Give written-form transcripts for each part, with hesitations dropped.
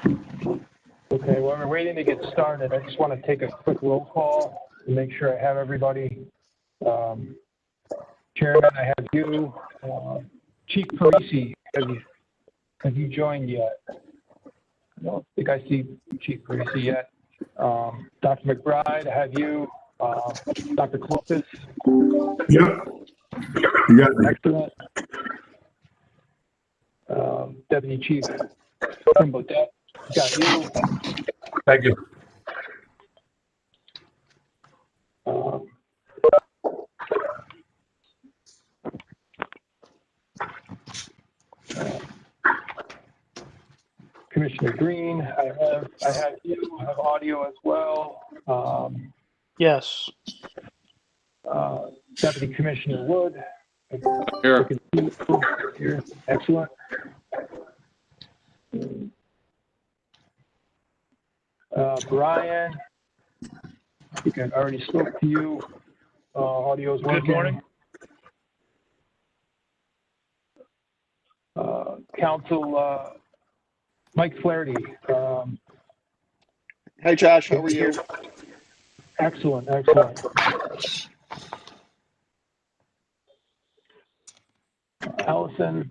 Okay, while we're waiting to get started, I just want to take a quick roll call to make sure I have everybody. Chairman, I have you. Chief Parisi, have you joined yet? I don't think I see Chief Parisi yet. Dr. McBride, I have you. Dr. Clopas. Yep. You got me. Excellent. Deputy Chief Baudet, got you. Thank you. Commissioner Green, I have you. I have audio as well. Yes. Deputy Commissioner Wood. Here. Here. Excellent. Brian, I think I already spoke to you. Audio's working. Good morning. Council Mike Flaherty. Hi, Josh. How are you? Excellent, excellent. Allison,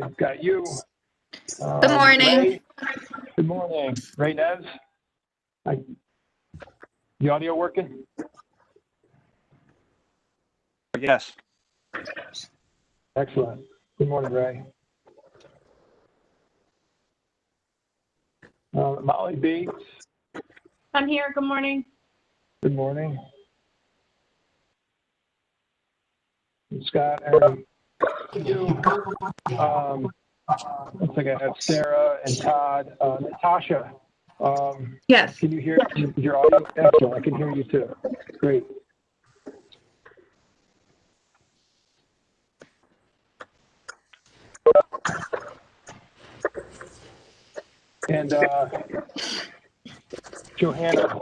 I've got you. Good morning. Ray, good morning. Ray Neves. The audio working? Yes. Excellent. Good morning, Ray. Molly Bates. I'm here. Good morning. Good morning. Scott, Aaron, you. Looks like I have Sarah and Todd. Natasha. Yes. Can you hear your audio? Excellent. I can hear you too. Great. And Johanna.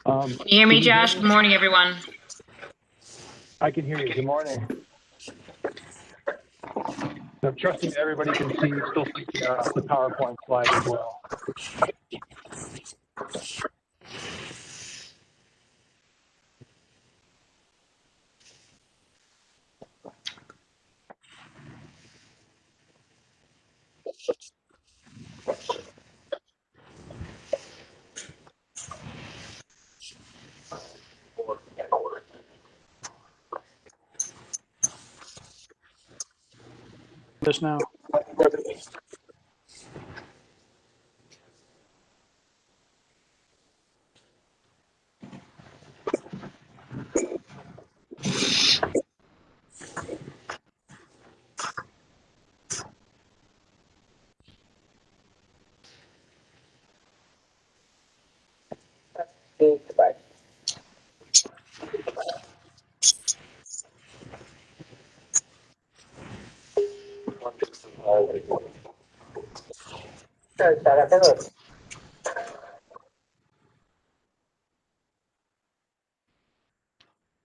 Can you hear me, Josh? Good morning, everyone. I can hear you. Good morning. I'm trusting everybody can see, still see the PowerPoint slide as well. This now.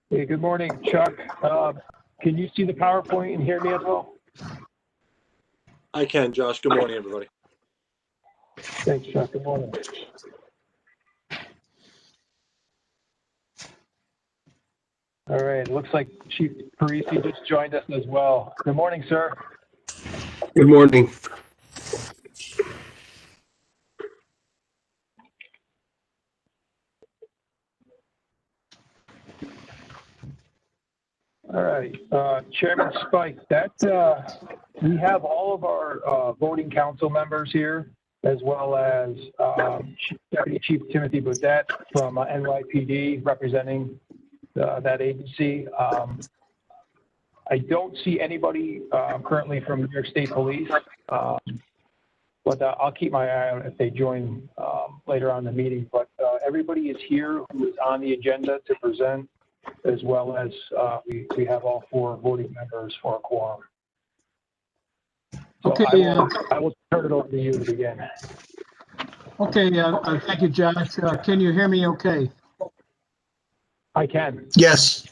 Hey, good morning, Chuck. Can you see the PowerPoint and hear me as well? I can, Josh. Good morning, everybody. Thanks, Chuck. Good morning. All right. Looks like Chief Parisi just joined us as well. Good morning, sir. Good morning. All right, Chairman Spike, we have all of our voting council members here, as well as Deputy Chief Timothy Baudet from NYPD representing that agency. I don't see anybody currently from New York State Police, but I'll keep my eye out if they join later on in the meeting. But everybody is here who is on the agenda to present, as well as we have all 4 voting members for a quorum. So Okay. I will turn it over to you to begin. Okay. Thank you, Josh. Can you hear me okay? I can. Yes.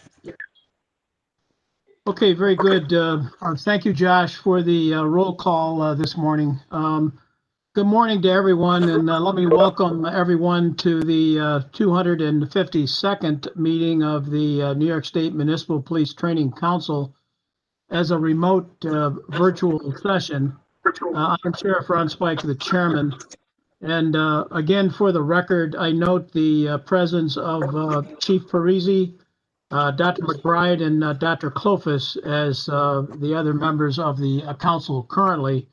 Okay, very good. Thank you, Josh, for the roll call this morning. Good morning to everyone, and let me welcome everyone to the 252nd meeting of the New York State Municipal Police Training Council as a remote virtual session. I'm Sheriff Ron Spike, the chairman. And again, for the record, I note the presence of Chief Parisi, Dr. McBride, and Dr. Clofus as the other members of the council currently.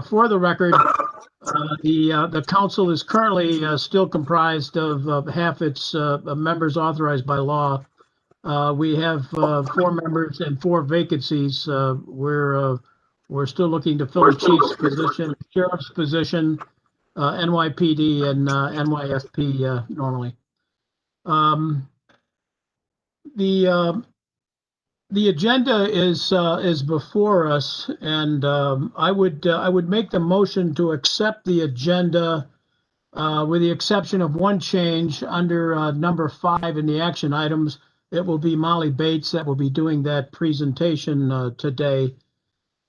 For the record, the council is currently still comprised of half its members authorized by law. We have 4 members and 4 vacancies. We're still looking to fill the chief's position, sheriff's position, NYPD, and NYFP normally. The agenda is before us, and I would make the motion to accept the agenda with the exception of one change under number 5 in the action items. It will be Molly Bates that will be doing that presentation today.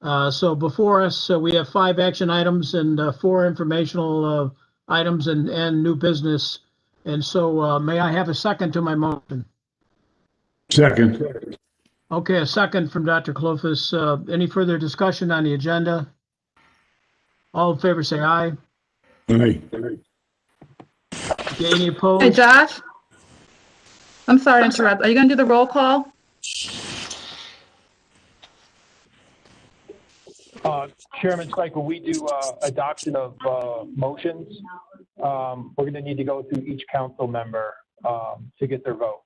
So before us, we have 5 action items and 4 informational items and new business. And so may I have a second to my motion? Second. Okay, a second from Dr. Clofus. Any further discussion on the agenda? All in favor, say aye. Aye. Okay, any opposed? Hey, Josh? I'm sorry to interrupt. Are you going to do the roll call? Chairman Spike, when we do adoption of motions, we're going to need to go through each council member to get their vote.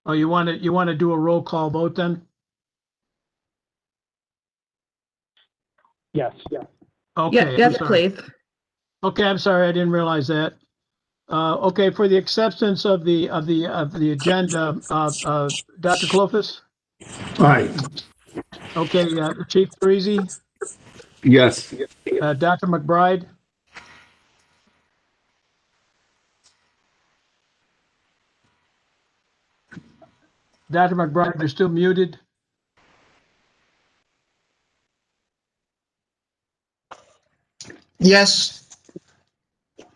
Oh, you want to do a roll call vote then? Yes. Okay. Yes, please. Okay, I'm sorry, I didn't realize that. Okay, for the acceptance of the agenda, Dr. Clofus. Aye. Okay, Chief Parisi. Yes. Dr. McBride. Dr. McBride, you're still muted. Yes.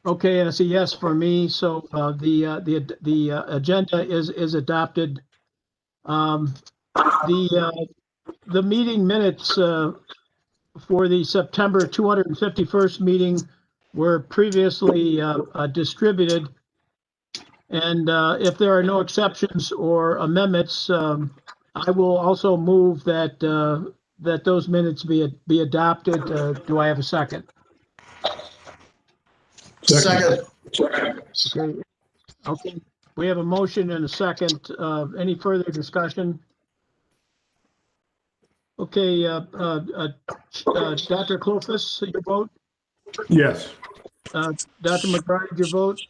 Okay, and it's a yes for me. So the agenda is adopted. The meeting minutes for the September 251st meeting were previously distributed. And if there are no exceptions or amendments, I will also move that that those minutes be adopted. Do I have a second? Second. Okay. We have a motion and a second. Any further discussion? Okay. Dr. Clofus, your vote? Yes. Dr. McBride, your vote?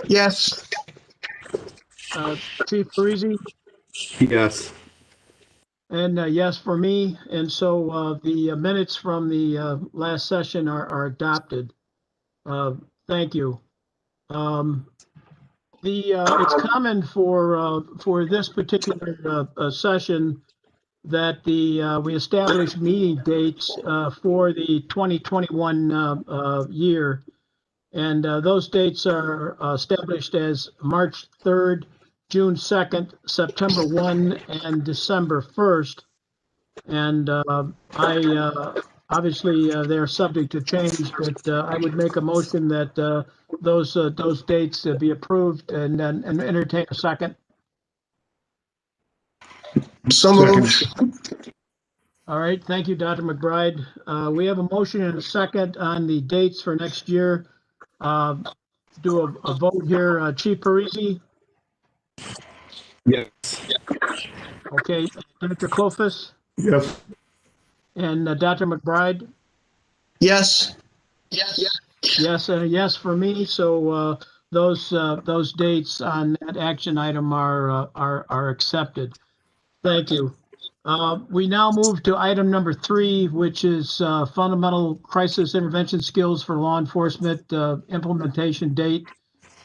Yes. Chief Parisi? Yes. And yes for me. And so the minutes from the last session are adopted. Thank you. It's common for this particular session that we establish meeting dates for the 2021 year. And those dates are established as March 3rd, June 2nd, September 1, and December 1st. And obviously they're subject to change, but I would make a motion that those dates be approved and entertain a second. So moved. All right, thank you, Dr. McBride. We have a motion and a second on the dates for next year. Do a vote here. Chief Parisi? Yes. Okay, Dr. Clofus? Yes. And Dr. McBride? Yes. Yes, and a yes for me. So those dates on that action item are accepted. Thank you. We now move to item number 3, which is fundamental crisis intervention skills for law enforcement implementation date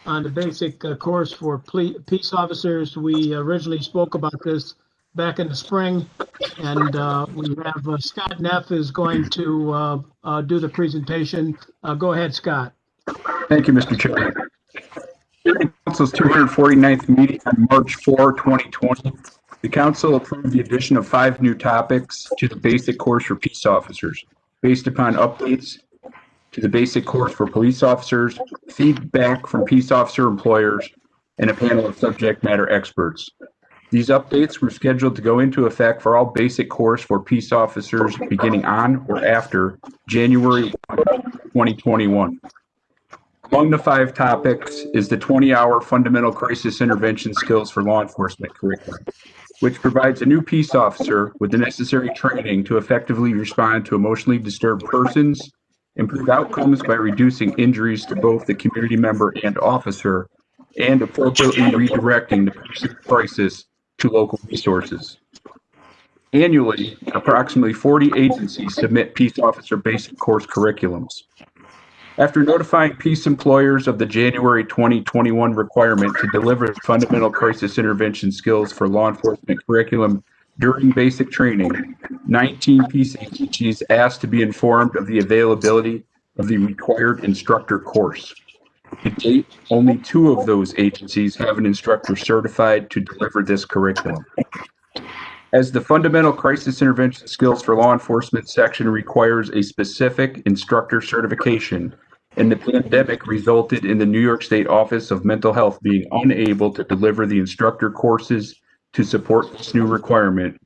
on the basic course for peace officers. We originally spoke about this back in the spring. And we have Scott Neff is going to do the presentation. Go ahead, Scott. Thank you, Mr. Chair. During the Council's 249th meeting on March 4, 2020, the Council approved the addition of 5 new topics to the basic course for peace officers, based upon updates to the basic course for police officers, feedback from peace officer employers, and a panel of subject matter experts. These updates were scheduled to go into effect for all basic course for peace officers beginning on or after January 1, 2021. Among the 5 topics is the 20-hour fundamental crisis intervention skills for law enforcement curriculum, which provides a new peace officer with the necessary training to effectively respond to emotionally disturbed persons, improve outcomes by reducing injuries to both the community member and officer, and appropriately redirecting the person's crisis to local resources. Annually, approximately 40 agencies submit peace officer basic course curriculums. After notifying peace employers of the January 2021 requirement to deliver fundamental crisis intervention skills for law enforcement curriculum during basic training, 19 peace agencies asked to be informed of the availability of the required instructor course. To date, only 2 of those agencies have an instructor certified to deliver this curriculum. As the fundamental crisis intervention skills for law enforcement section requires a specific instructor certification, and the pandemic resulted in the New York State Office of Mental Health being unable to deliver the instructor courses to support this new requirement,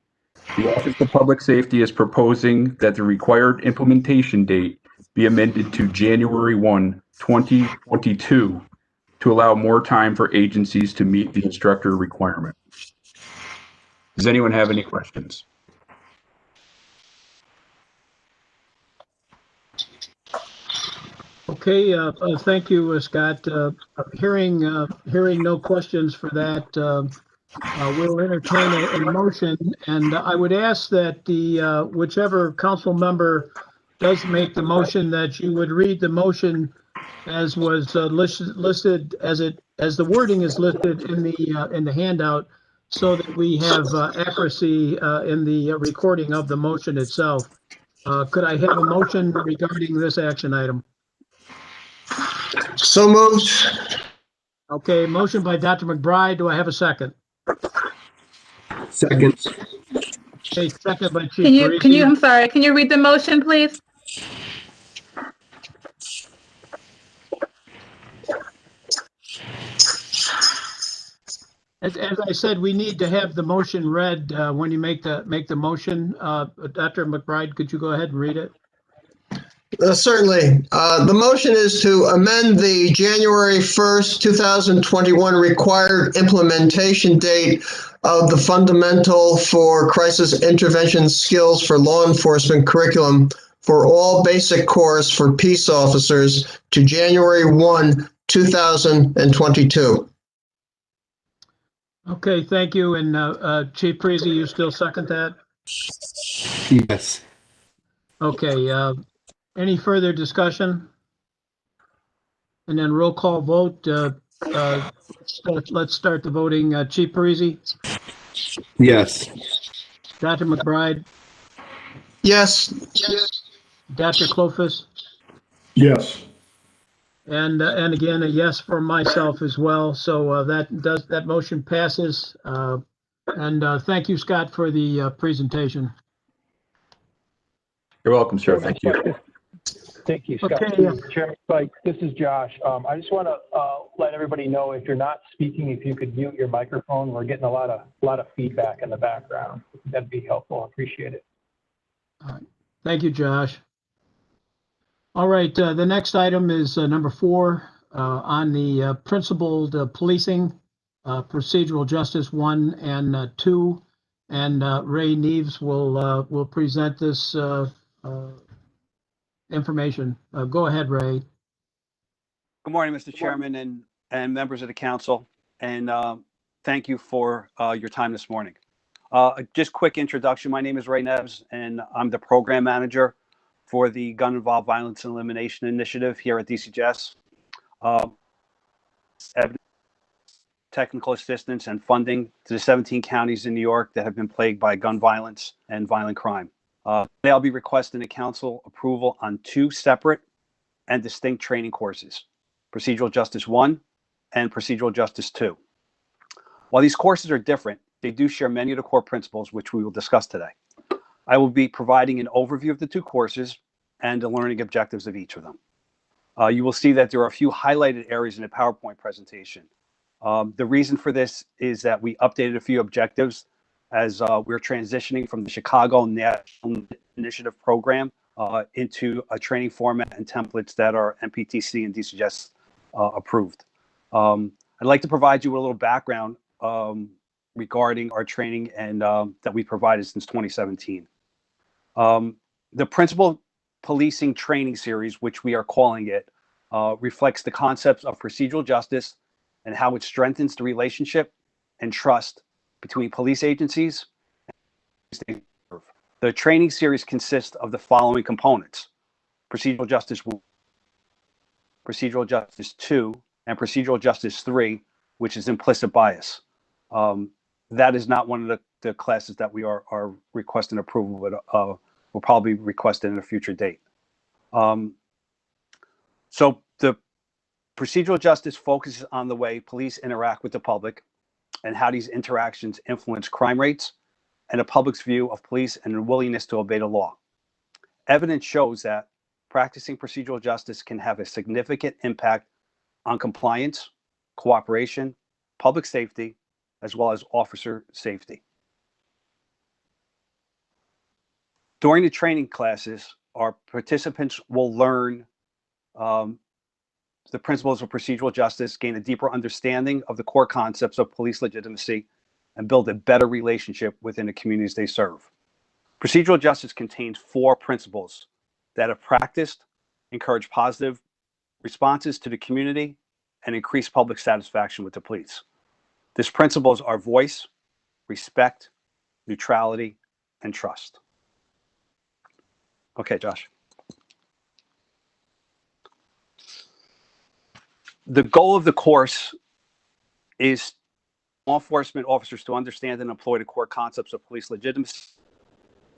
the Office of Public Safety is proposing that the required implementation date be amended to January 1, 2022 to allow more time for agencies to meet the instructor requirement. Does anyone have any questions? Okay, thank you, Scott. Hearing no questions for that, we'll entertain a motion, and I would ask that the whichever council member does make the motion, that you would read the motion as was listed as the wording is listed in the handout, so that we have accuracy in the recording of the motion itself. Could I have a motion regarding this action item? So moved. Okay, motion by Dr. McBride. Do I have a second? Second. Okay, second by Chief Parisi. I'm sorry, can you read the motion, please? As I said, we need to have the motion read when you make the motion. Dr. McBride, could you go ahead and read it? Certainly. The motion is to amend the January 1st, 2021 required implementation date of the fundamental for crisis intervention skills for law enforcement curriculum for all basic course for peace officers to January 1, 2022. Okay, thank you. And Chief Parisi, you still second that? Yes. Okay. Any further discussion? And then roll call vote. Let's start the voting. Chief Parisi? Yes. Dr. McBride? Yes. Dr. Klofus? Yes. And again, a yes for myself as well. So that motion passes. And thank you, Scott, for the presentation. You're welcome, sir. Thank you. Thank you, Scott. Okay. Chairman Spike, this is Josh. I just want to let everybody know, if you're not speaking, if you could mute your microphone. We're getting a lot of feedback in the background. That'd be helpful. I appreciate it. All right. Thank you, Josh. All right. The next item is number 4 on the principled policing, Procedural Justice I and II. And Ray Neves will present this information. Go ahead, Ray. Good morning, Mr. Chairman and members of the council, and thank you for your time this morning. Just quick introduction. My name is Ray Neves, and I'm the program manager for the Gun Involved Violence Elimination Initiative here at DCJS. technical assistance, and funding to the 17 counties in New York that have been plagued by gun violence and violent crime. Today I'll be requesting the council approval on 2 separate and distinct training courses, Procedural Justice I and Procedural Justice II. While these courses are different, they do share many of the core principles which we will discuss today. I will be providing an overview of the 2 courses and the learning objectives of each of them. You will see that there are a few highlighted areas in the PowerPoint presentation. The reason for this is that we updated a few objectives as we're transitioning from the Chicago National Initiative Program into a training format and templates that are MPTC and DCJS approved. I'd like to provide you with a little background regarding our training and that we provided since 2017. The Principal Policing Training Series, which we are calling it, reflects the concepts of procedural justice and how it strengthens the relationship and trust between police agencies and they serve. The training series consists of the following components: Procedural Justice I, Procedural Justice II, and Procedural Justice III, which is implicit bias. That is not one of the classes that we are requesting approval, but will probably request it in a future date. So the procedural justice focuses on the way police interact with the public and how these interactions influence crime rates and the public's view of police and their willingness to obey the law. Evidence shows that practicing procedural justice can have a significant impact on compliance, cooperation, public safety, as well as officer safety. During the training classes, our participants will learn the principles of procedural justice, gain a deeper understanding of the core concepts of police legitimacy, and build a better relationship within the communities they serve. Procedural justice contains 4 principles that, if practiced, encourage positive responses to the community and increase public satisfaction with the police. These principles are voice, respect, neutrality, and trust. Okay, Josh. The goal of the course is law enforcement officers to understand and employ the core concepts of police legitimacy,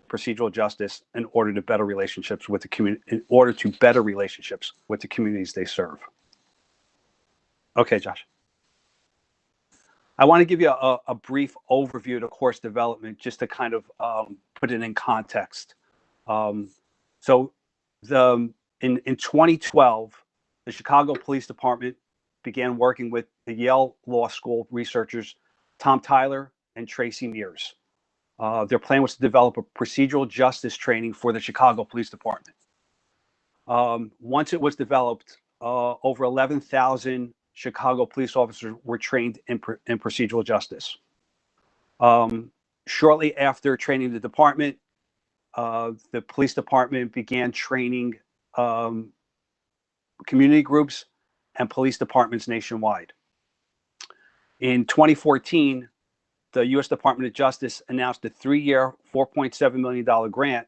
procedural justice, in order to better relationships with the community, communities they serve. Okay, Josh. I want to give you a brief overview of the course development just to kind of put it in context. In 2012, the Chicago Police Department began working with the Yale Law School researchers Tom Tyler and Tracy Mears. Their plan was to develop a procedural justice training for the Chicago Police Department. Once it was developed, over 11,000 Chicago police officers were trained in procedural justice. Shortly after training the department, the police department began training community groups and police departments nationwide. In 2014, the U.S. Department of Justice announced a 3-year, $4.7 million grant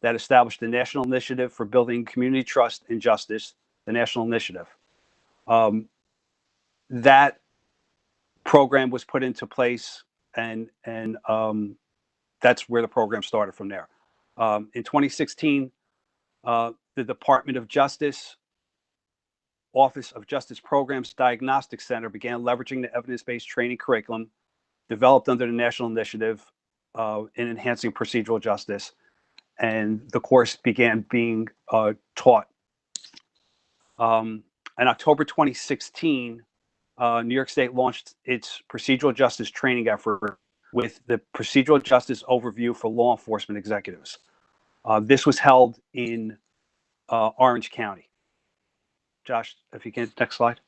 that established the National Initiative for Building Community Trust and Justice, the National Initiative. That program was put into place, and that's where the program started from there. In 2016, the Department of Justice Office of Justice Programs Diagnostic Center began leveraging the evidence-based training curriculum developed under the National Initiative in enhancing procedural justice, and the course began being taught. In October 2016, New York State launched its procedural justice training effort with the Procedural Justice Overview for Law Enforcement Executives. This was held in Orange County. Josh, if you can, next slide.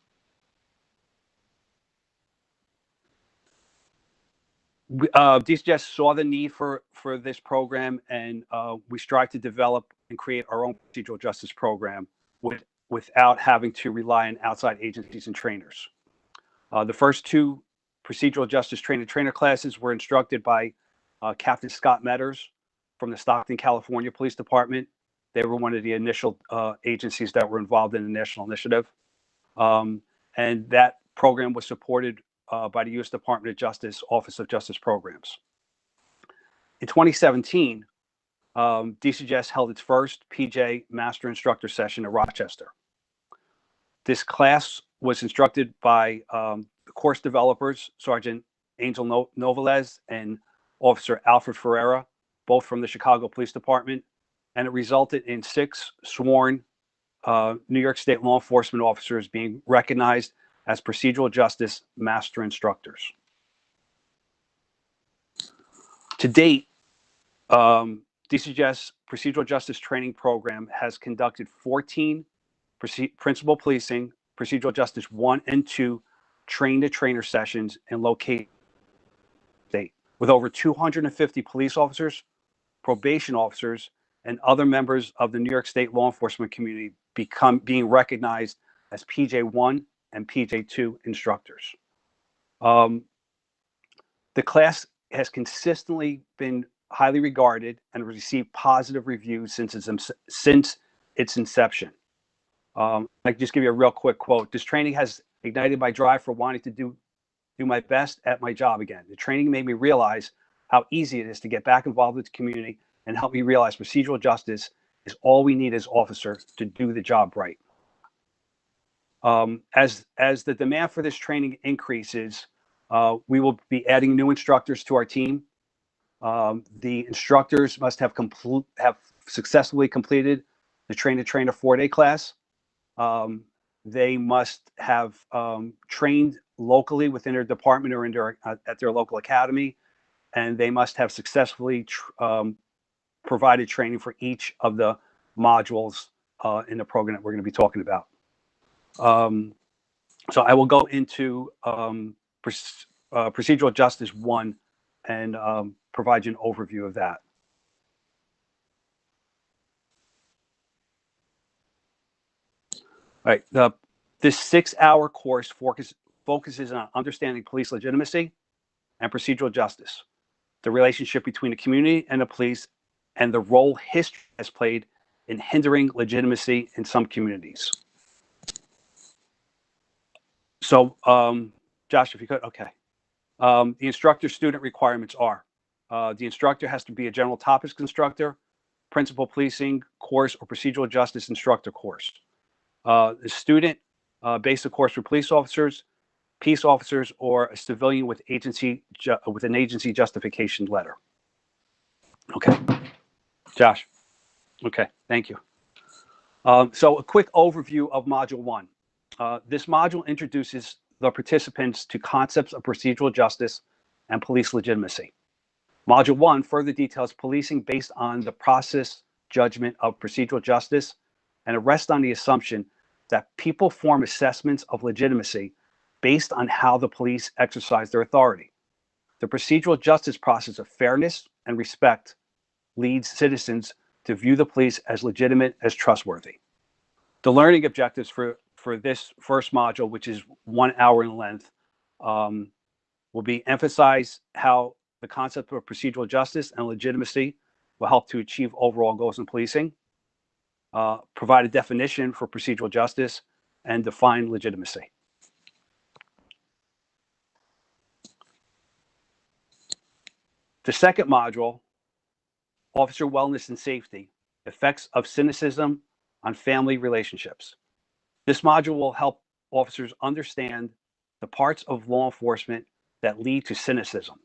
DCJS saw the need for this program, and we strive to develop and create our own procedural justice program without having to rely on outside agencies and trainers. The first 2 procedural justice trainer classes were instructed by Captain Scott Metters from the Stockton, California Police Department. They were one of the initial agencies that were involved in the National Initiative. And that program was supported by the U.S. Department of Justice Office of Justice Programs. In 2017, DCJS held its first PJ Master Instructor session in Rochester. This class was instructed by the course developers, Sergeant Angel Novelez and Officer Alfred Ferreira, both from the Chicago Police Department, and it resulted in 6 sworn New York State law enforcement officers being recognized as Procedural Justice Master Instructors. To date, DCJS Procedural Justice Training Program has conducted 14 principal policing, Procedural Justice I and II train-to-trainer sessions in location state, with over 250 police officers, probation officers, and other members of the New York State law enforcement community being recognized as PJ1 and PJ2 instructors. The class has consistently been highly regarded and received positive reviews since its inception. I can just give you a real quick quote. This training has ignited my drive for wanting to do my best at my job again. The training made me realize how easy it is to get back involved with the community and help me realize procedural justice is all we need as officers to do the job right. As the demand for this training increases, we will be adding new instructors to our team. The instructors must have successfully completed the train-to-trainer 4-day class. They must have trained locally within their department or at their local academy, and they must have successfully provided training for each of the modules in the program that we're going to be talking about. So I will go into Procedural Justice I and provide you an overview of that. All right, this 6-hour course focuses on understanding police legitimacy and procedural justice, the relationship between the community and the police, and the role history has played in hindering legitimacy in some communities. So, Josh, if you could, okay. The instructor-student requirements are, the instructor has to be a general topics instructor, principal policing course, or procedural justice instructor course. The student, basic course for police officers, peace officers, or a civilian with an agency justification letter. Okay, Josh. Okay, thank you. So a quick overview of Module 1. This module introduces the participants to concepts of procedural justice and police legitimacy. Module 1 further details policing based on the process judgment of procedural justice, and it rests on the assumption that people form assessments of legitimacy based on how the police exercise their authority. The procedural justice process of fairness and respect leads citizens to view the police as legitimate, as trustworthy. The learning objectives for this first module, which is 1 hour in length, will be emphasize how the concept of procedural justice and legitimacy will help to achieve overall goals in policing, provide a definition for procedural justice, and define legitimacy. The second module, Officer Wellness and Safety, Effects of Cynicism on Family Relationships. This module will help officers understand the parts of law enforcement that lead to cynicism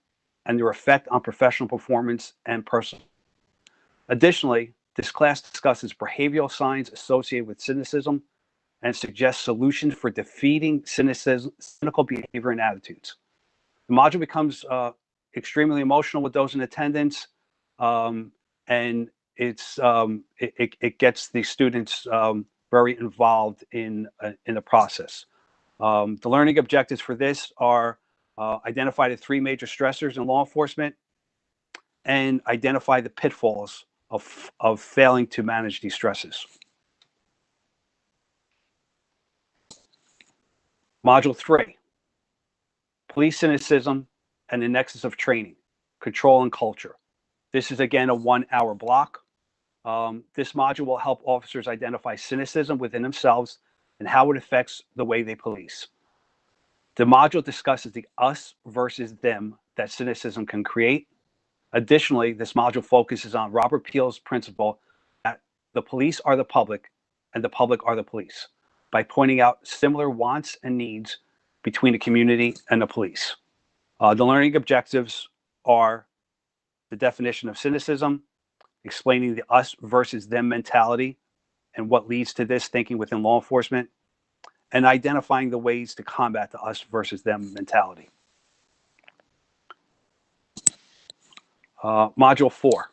and their effect on professional performance and personal. Additionally, this class discusses behavioral signs associated with cynicism and suggests solutions for defeating cynical behavior and attitudes. The module becomes extremely emotional with those in attendance, and it gets the students very involved in the process. The learning objectives for this are identify the 3 major stressors in law enforcement and identify the pitfalls of failing to manage these stresses. Module 3, Police Cynicism and the Nexus of Training, Control and Culture. This is again a 1 hour block. This module will help officers identify cynicism within themselves and how it affects the way they police. The module discusses the us versus them that cynicism can create. Additionally, this module focuses on Robert Peel's principle that the police are the public and the public are the police by pointing out similar wants and needs between the community and the police. The learning objectives are the definition of cynicism, explaining the us versus them mentality and what leads to this thinking within law enforcement, and identifying the ways to combat the us versus them mentality. Module 4,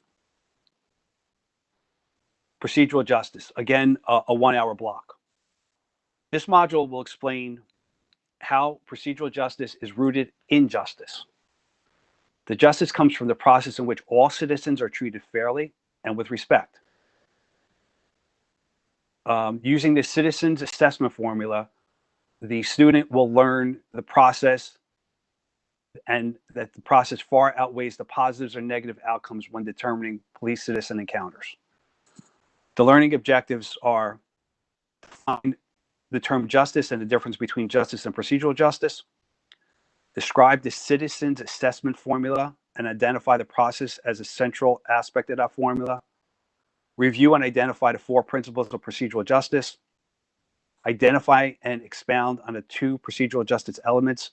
procedural justice. Again, a 1 hour block. This module will explain how procedural justice is rooted in justice. The justice comes from the process in which all citizens are treated fairly and with respect. Using the citizens assessment formula, the student will learn the process and that the process far outweighs the positives or negative outcomes when determining police-citizen encounters. The learning objectives are define the term justice and the difference between justice and procedural justice, describe the citizens assessment formula and identify the process as a central aspect of that formula, review and identify the 4 principles of procedural justice, identify and expound on the 2 procedural justice elements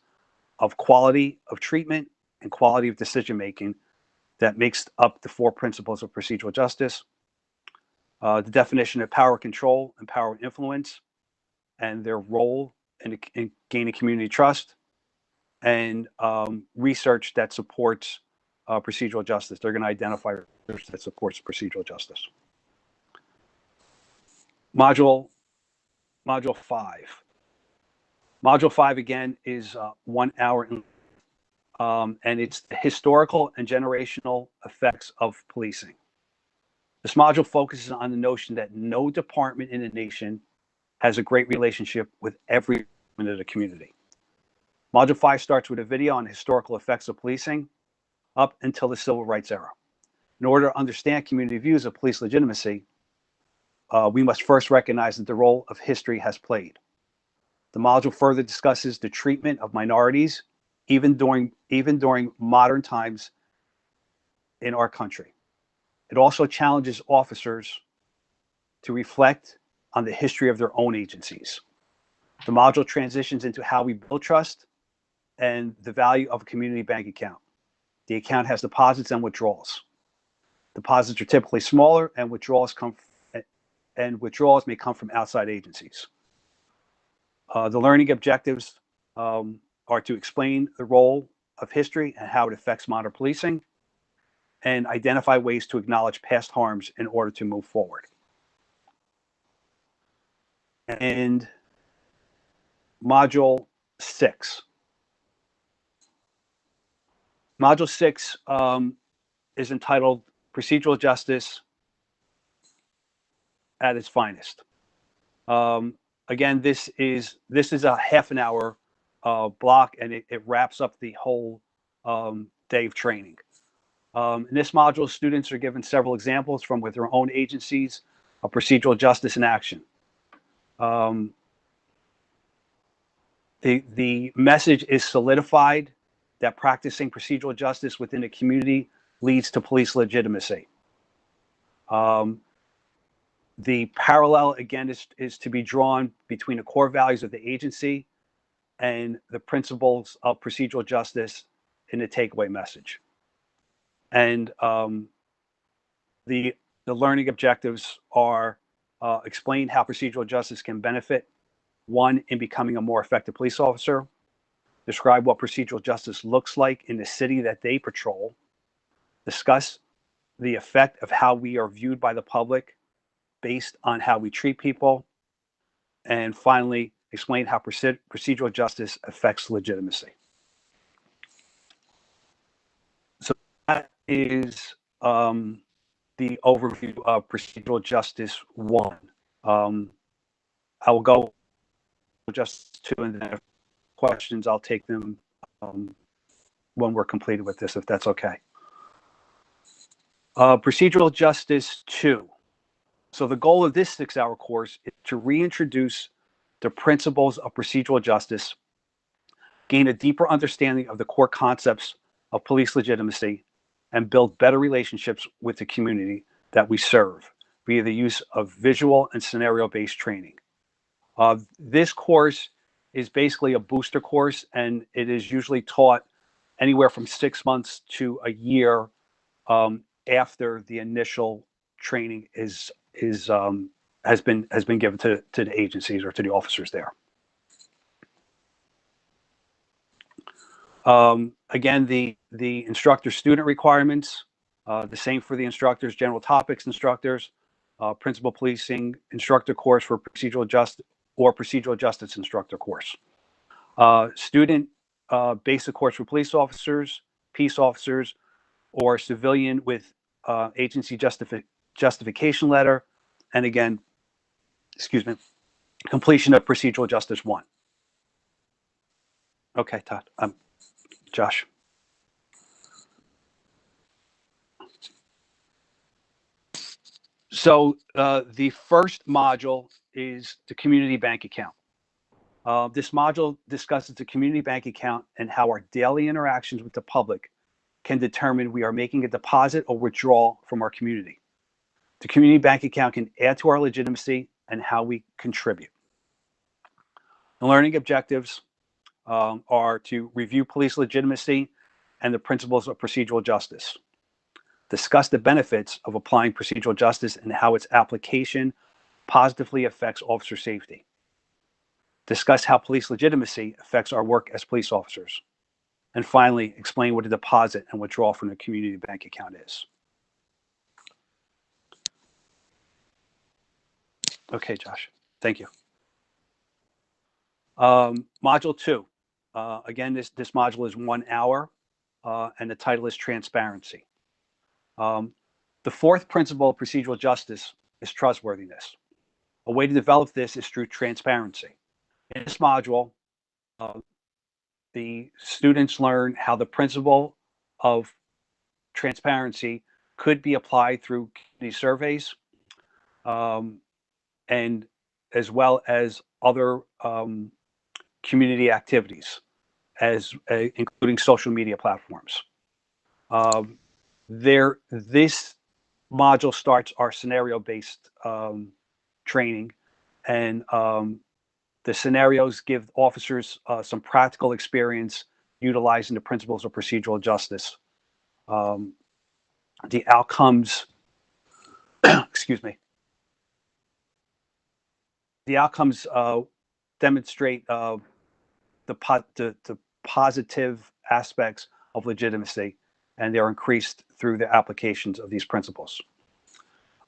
of quality of treatment and quality of decision-making that makes up the 4 principles of procedural justice, the definition of power control and power influence and their role in gaining community trust, and research that supports procedural justice. They're going to identify research that supports procedural justice. Module 5. Module 5, again, is 1 hour, and it's the historical and generational effects of policing. This module focuses on the notion that no department in the nation has a great relationship with every member of the community. Module 5 starts with a video on historical effects of policing up until the Civil Rights era. In order to understand community views of police legitimacy, we must first recognize that the role of history has played. The module further discusses the treatment of minorities, even during modern times in our country. It also challenges officers to reflect on the history of their own agencies. The module transitions into how we build trust and the value of a community bank account. The account has deposits and withdrawals. Deposits are typically smaller, and withdrawals may come from outside agencies. The learning objectives are to explain the role of history and how it affects modern policing, and identify ways to acknowledge past harms in order to move forward. And Module 6. Module 6 is entitled Procedural Justice at its Finest. Again, this is a half an hour block, and it wraps up the whole day of training. In this module, students are given several examples from with their own agencies of procedural justice in action. The message is solidified that practicing procedural justice within the community leads to police legitimacy. The parallel, again, is to be drawn between the core values of the agency and the principles of procedural justice in the takeaway message. And the learning objectives are explain how procedural justice can benefit one in becoming a more effective police officer, describe what procedural justice looks like in the city that they patrol, discuss the effect of how we are viewed by the public based on how we treat people, and finally, explain how procedural justice affects legitimacy. So that is the overview of Procedural Justice I. I will go Justice II, and then if questions, I'll take them when we're completed with this, if that's okay. Procedural Justice II. So the goal of this 6-hour course is to reintroduce the principles of procedural justice gain a deeper understanding of the core concepts of police legitimacy, and build better relationships with the community that we serve via the use of visual and scenario-based training. This course is basically a booster course, and it is usually taught anywhere from 6 months to a year after the initial training has been given to the agencies or to the officers there. Again, the instructor-student requirements, the same for the instructors, general topics instructors, principal policing instructor course for procedural justice or procedural justice instructor course. Student basic course for police officers, peace officers, or civilian with agency justification letter, and again, completion of Procedural Justice I. Okay, Todd. Josh. So the first module is the community bank account. This module discusses the community bank account and how our daily interactions with the public can determine we are making a deposit or withdrawal from our community. The community bank account can add to our legitimacy and how we contribute. The learning objectives are to review police legitimacy and the principles of procedural justice, discuss the benefits of applying procedural justice and how its application positively affects officer safety, discuss how police legitimacy affects our work as police officers, and finally, explain what a deposit and withdrawal from the community bank account is. Okay, Josh, thank you. Module 2. Again, this module is 1 hour, and the title is Transparency. The fourth principle of procedural justice is trustworthiness. A way to develop this is through transparency. In this module, the students learn how the principle of transparency could be applied through community surveys, and as well as other community activities, including social media platforms. This module starts our scenario-based training, and the scenarios give officers some practical experience utilizing the principles of procedural justice. The outcomes, excuse me, the outcomes demonstrate the positive aspects of legitimacy, and they are increased through the applications of these principles.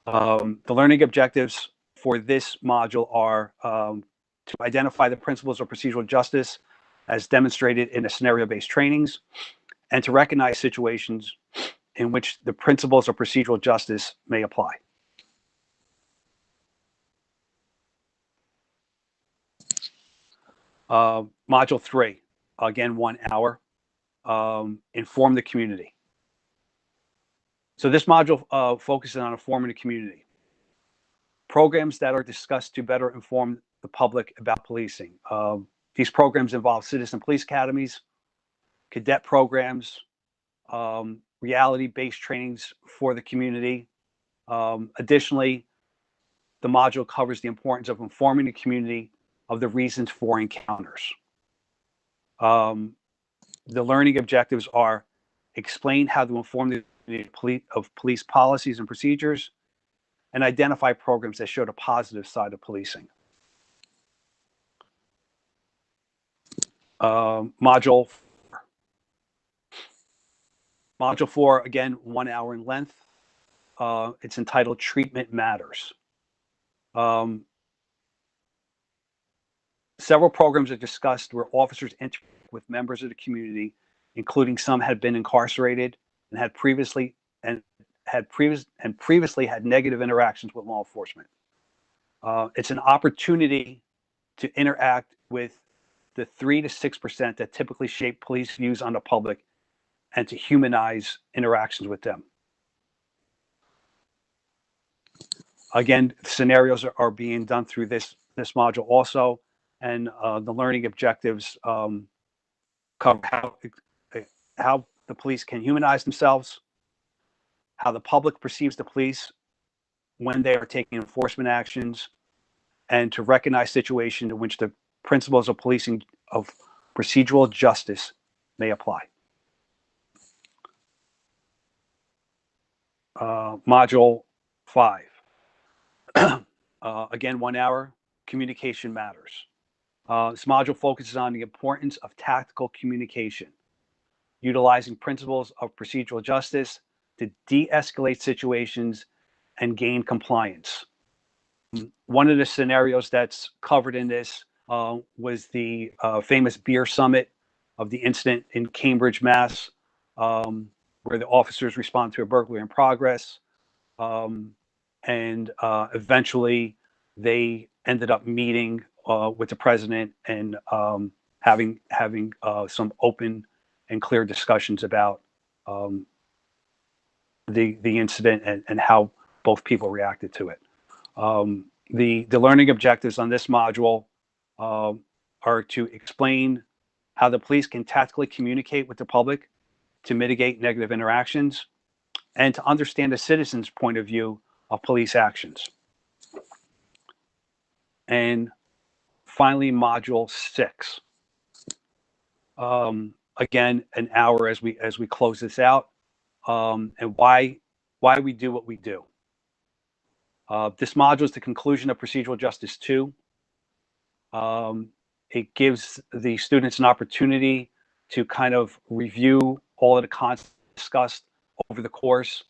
The learning objectives for this module are to identify the principles of procedural justice as demonstrated in the scenario-based trainings, and to recognize situations in which the principles of procedural justice may apply. Module 3, again, 1 hour, inform the community. So this module focuses on informing the community. Programs that are discussed to better inform the public about policing. These programs involve citizen police academies, cadet programs, reality-based trainings for the community. Additionally, the module covers the importance of informing the community of the reasons for encounters. The learning objectives are explain how to inform the community of police policies and procedures, and identify programs that show the positive side of policing. Module 4, again, 1 hour in length. It's entitled Treatment Matters. Several programs are discussed where officers interact with members of the community, including some had been incarcerated and had previously had negative interactions with law enforcement. It's an opportunity to interact with the 3 to 6% that typically shape police views on the public, and to humanize interactions with them. Again, scenarios are being done through this module also, and the learning objectives cover how the police can humanize themselves, how the public perceives the police when they are taking enforcement actions, and to recognize situations in which the principles of policing of procedural justice may apply. Module 5. Again, 1 hour, communication matters. This module focuses on the importance of tactical communication, utilizing principles of procedural justice to de-escalate situations and gain compliance. One of the scenarios that's covered in this was the famous beer summit of the incident in Cambridge, Mass, where the officers responded to a burglary in progress. And eventually they ended up meeting with the president and having some open and clear discussions about the incident and how both people reacted to it. The learning objectives on this module are to explain how the police can tactically communicate with the public to mitigate negative interactions, and to understand the citizen's point of view of police actions. And finally, module 6. Again, an hour as we close this out, and why we do what we do. This module is the conclusion of Procedural Justice II. It gives the students an opportunity to kind of review all of the concepts discussed over the course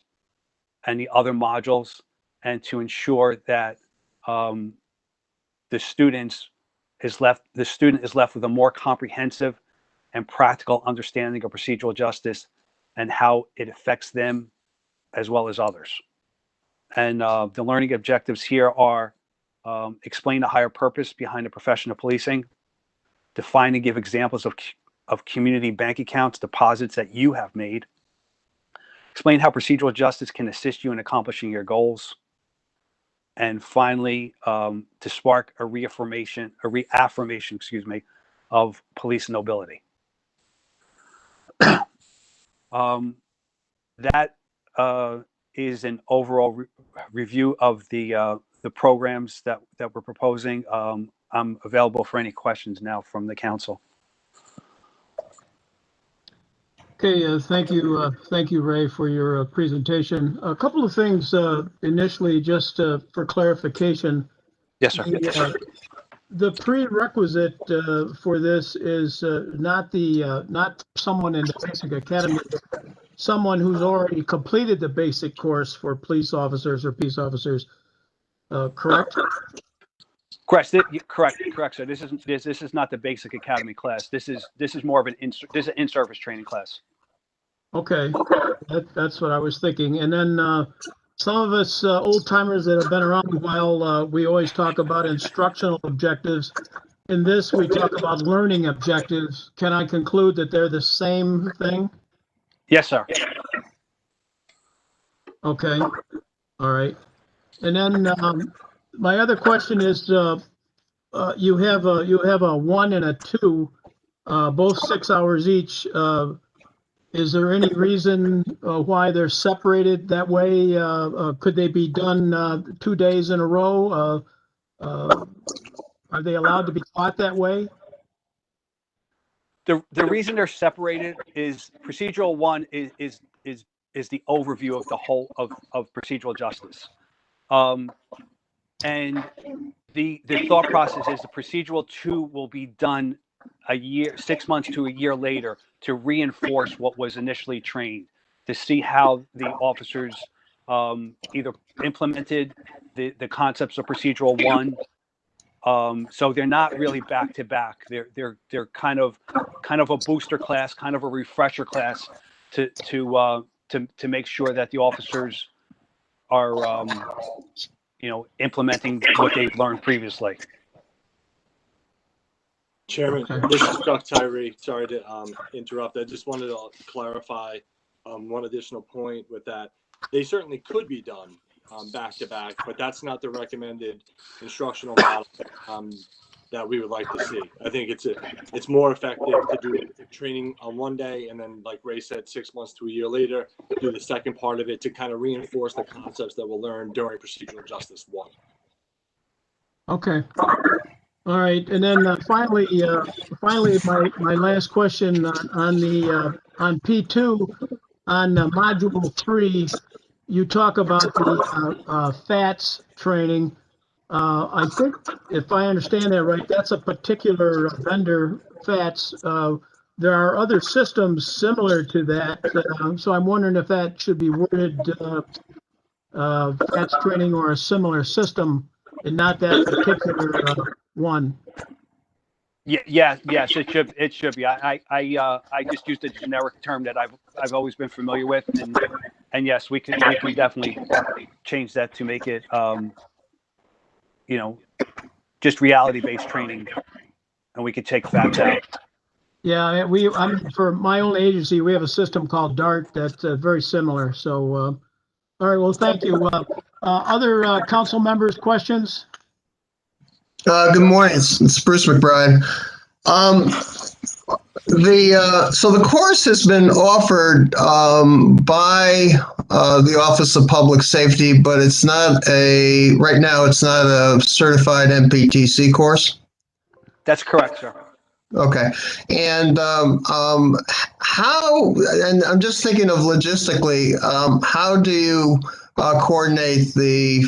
and the other modules, and to ensure that the student is left with a more comprehensive and practical understanding of procedural justice and how it affects them as well as others. And the learning objectives here are explain the higher purpose behind the profession of policing, define and give examples of community bank accounts, deposits that you have made, explain how procedural justice can assist you in accomplishing your goals, and finally, to spark a reaffirmation, of police nobility. That is an overall review of the programs that we're proposing. I'm available for any questions now from the council. Okay, thank you, Ray, for your presentation. A couple of things initially, just for clarification. Yes, sir. The prerequisite for this is not someone in the basic academy, someone who's already completed the basic course for police officers or peace officers. Correct? Correct, sir. This is not the basic academy class. This is more of an in-service training class. Okay, that's what I was thinking. And then some of us old timers that have been around a while, we always talk about instructional objectives. In this, we talk about learning objectives. Can I conclude that they're the same thing? Yes, sir. Okay, all right. And then my other question is, you have a 1 and a 2, both 6 hours each. Is there any reason why they're separated that way? Could they be done 2 days in a row? Are they allowed to be taught that way? The reason they're separated is procedural 1 is the overview of the whole of procedural justice, and the thought process is the procedural 2 will be done 6 months to a year later to reinforce what was initially trained, to see how the officers either implemented the concepts of procedural 1. So they're not really back to back. They're kind of a booster class, kind of a refresher class to make sure that the officers are implementing what they've learned previously. Chairman, this is Chuck Tyree. Sorry to interrupt. I just wanted to clarify one additional point with that. They certainly could be done back to back, but that's not the recommended instructional model. that we would like to see. I think it's more effective to do training on one day and then, like Ray said, 6 months to a year later, do the second part of it to kind of reinforce the concepts that we'll learn during Procedural Justice I. Okay. All right. And then finally, my last question on P2, on module 3, you talk about the FATS training. I think, if I understand that right, that's a particular vendor, FATS. There are other systems similar to that. So I'm wondering if that should be worded FATS training or a similar system and not that particular one. Yes, it should be. I just used a generic term that I've always been familiar with, and yes, we can definitely change that to make it just reality-based training, and we could take facts out. Yeah, I mean, for my own agency, we have a system called DART that's very similar. So, all right, well, thank you. Other council members, questions? Good morning. It's Bruce McBride. So the course has been offered by the Office of Public Safety, but it's not right now it's not a certified MPTC course. That's correct, sir. Okay. And how, and I'm just thinking of logistically, how do you coordinate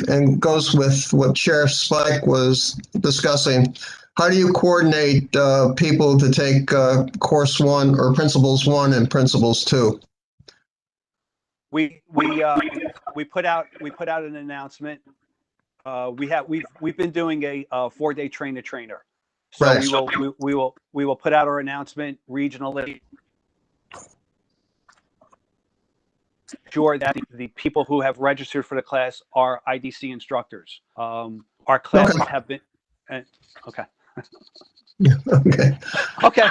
and goes with what Sheriff Spike was discussing, how do you coordinate people to take course 1 or principles 1 and principles 2? We put out an announcement. We've been doing a 4-day train-the-trainer. So right. we will put out our announcement regionally. Sure that the people who have registered for the class are IDC instructors. Our classes have been okay. Okay. Okay.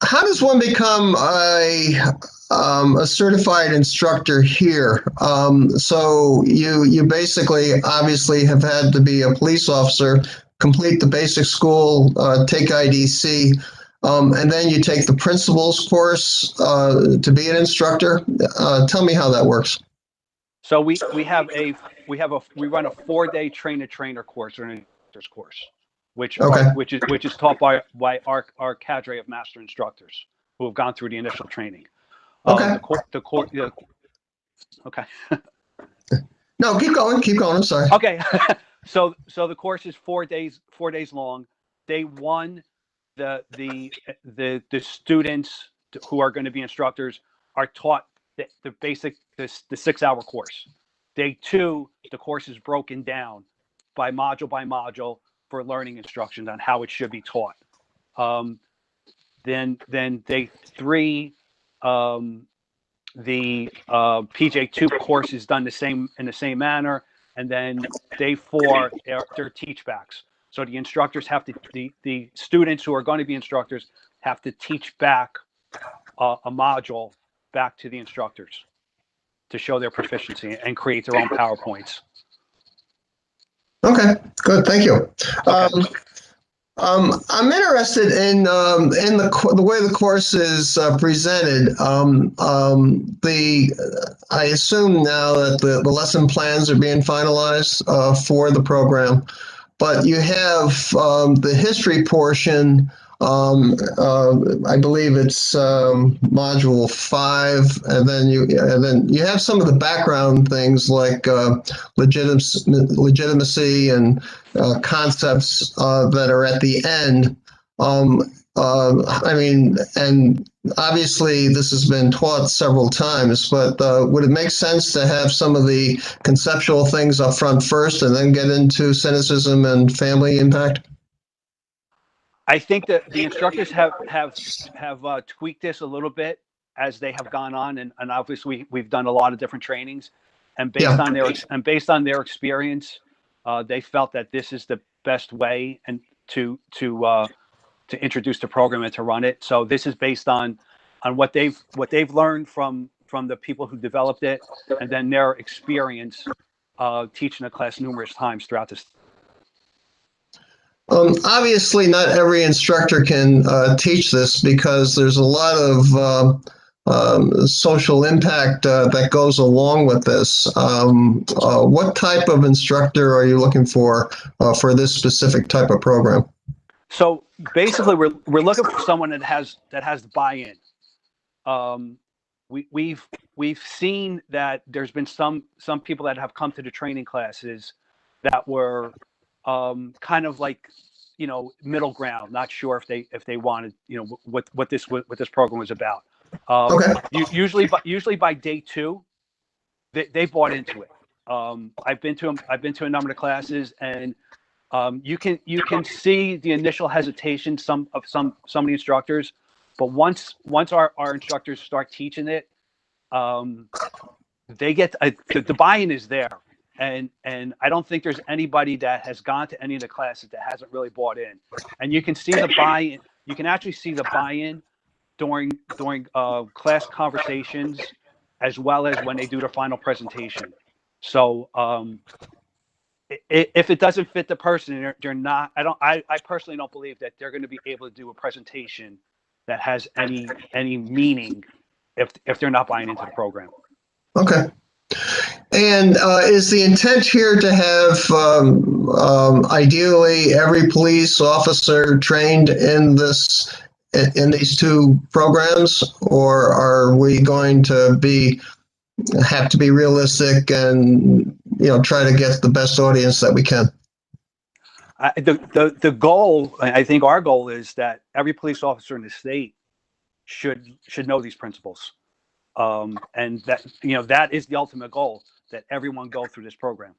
How does one become a certified instructor here? So you basically obviously have had to be a police officer, complete the basic school, take IDC, and then you take the principles course to be an instructor. Tell me how that works. So we run a 4-day train-the-trainer course or an instructor's course, which is taught by our cadre of master instructors who have gone through the initial training. Okay. Okay. No, keep going. I'm sorry. Okay. So the course is 4 days long. Day 1, the students who are going to be instructors are taught the basic, the 6-hour course. Day 2, the course is broken down by module for learning instructions on how it should be taught. Then day 3, the PJ2 course is done in the same manner, and then day 4 they're teach backs. So the instructors have to the students who are going to be instructors have to teach back a module back to the instructors to show their proficiency and create their own PowerPoints. Okay, good. Thank you. Okay. I'm interested in the way the course is presented. I assume now that the lesson plans are being finalized for the program, but you have the history portion. I believe it's module 5, and then you have some of the background things like legitimacy and concepts that are at the end. I mean, and obviously this has been taught several times, but would it make sense to have some of the conceptual things up front first and then get into cynicism and family impact? I think that the instructors have tweaked this a little bit as they have gone on, and obviously we've done a lot of different trainings, and based on their experience, they felt that this is the best way and to introduce the program and to run it. So this is based on what they've learned from the people who developed it, and then their experience teaching the class numerous times throughout this. Obviously, not every instructor can teach this because there's a lot of social impact that goes along with this. What type of instructor are you looking for this specific type of program? So basically, we're looking for someone that has the buy-in. We've seen that there's been some people that have come to the training classes that were kind of like, middle ground, not sure if they wanted, what this program was about. Okay. Usually by day 2, they bought into it. I've been to a number of classes, and you can see the initial hesitation some of the instructors, but once our instructors start teaching it, they get the buy-in is there. And I don't think there's anybody that has gone to any of the classes that hasn't really bought in. And you can see the buy-in. You can actually see the buy-in during class conversations, as well as when they do their final presentation. So if it doesn't fit the person, they're not. I personally don't believe that they're going to be able to do a presentation that has any meaning if they're not buying into the program. Okay. And is the intent here to have ideally every police officer trained in these 2 programs, or are we going to have to be realistic and try to get the best audience that we can? The goal, I think our goal is that every police officer in the state should know these principles, and that is the ultimate goal, that everyone go through this program.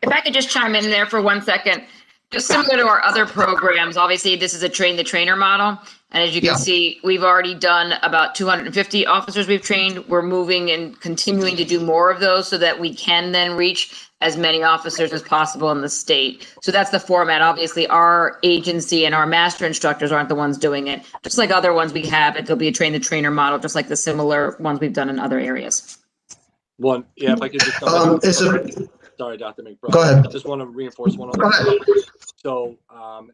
If I could just chime in there for 1 second, just similar to our other programs, obviously this is a train the trainer model. And as you can see, we've already done about 250 officers we've trained. We're moving and continuing to do more of those so that we can then reach as many officers as possible in the state. So that's the format. Obviously, our agency and our master instructors aren't the ones doing it. Just like other ones we have, it'll be a train the trainer model, just like the similar ones we've done in other areas. If I could just sorry, Dr. McBride. Go ahead. I just want to reinforce one other thing. So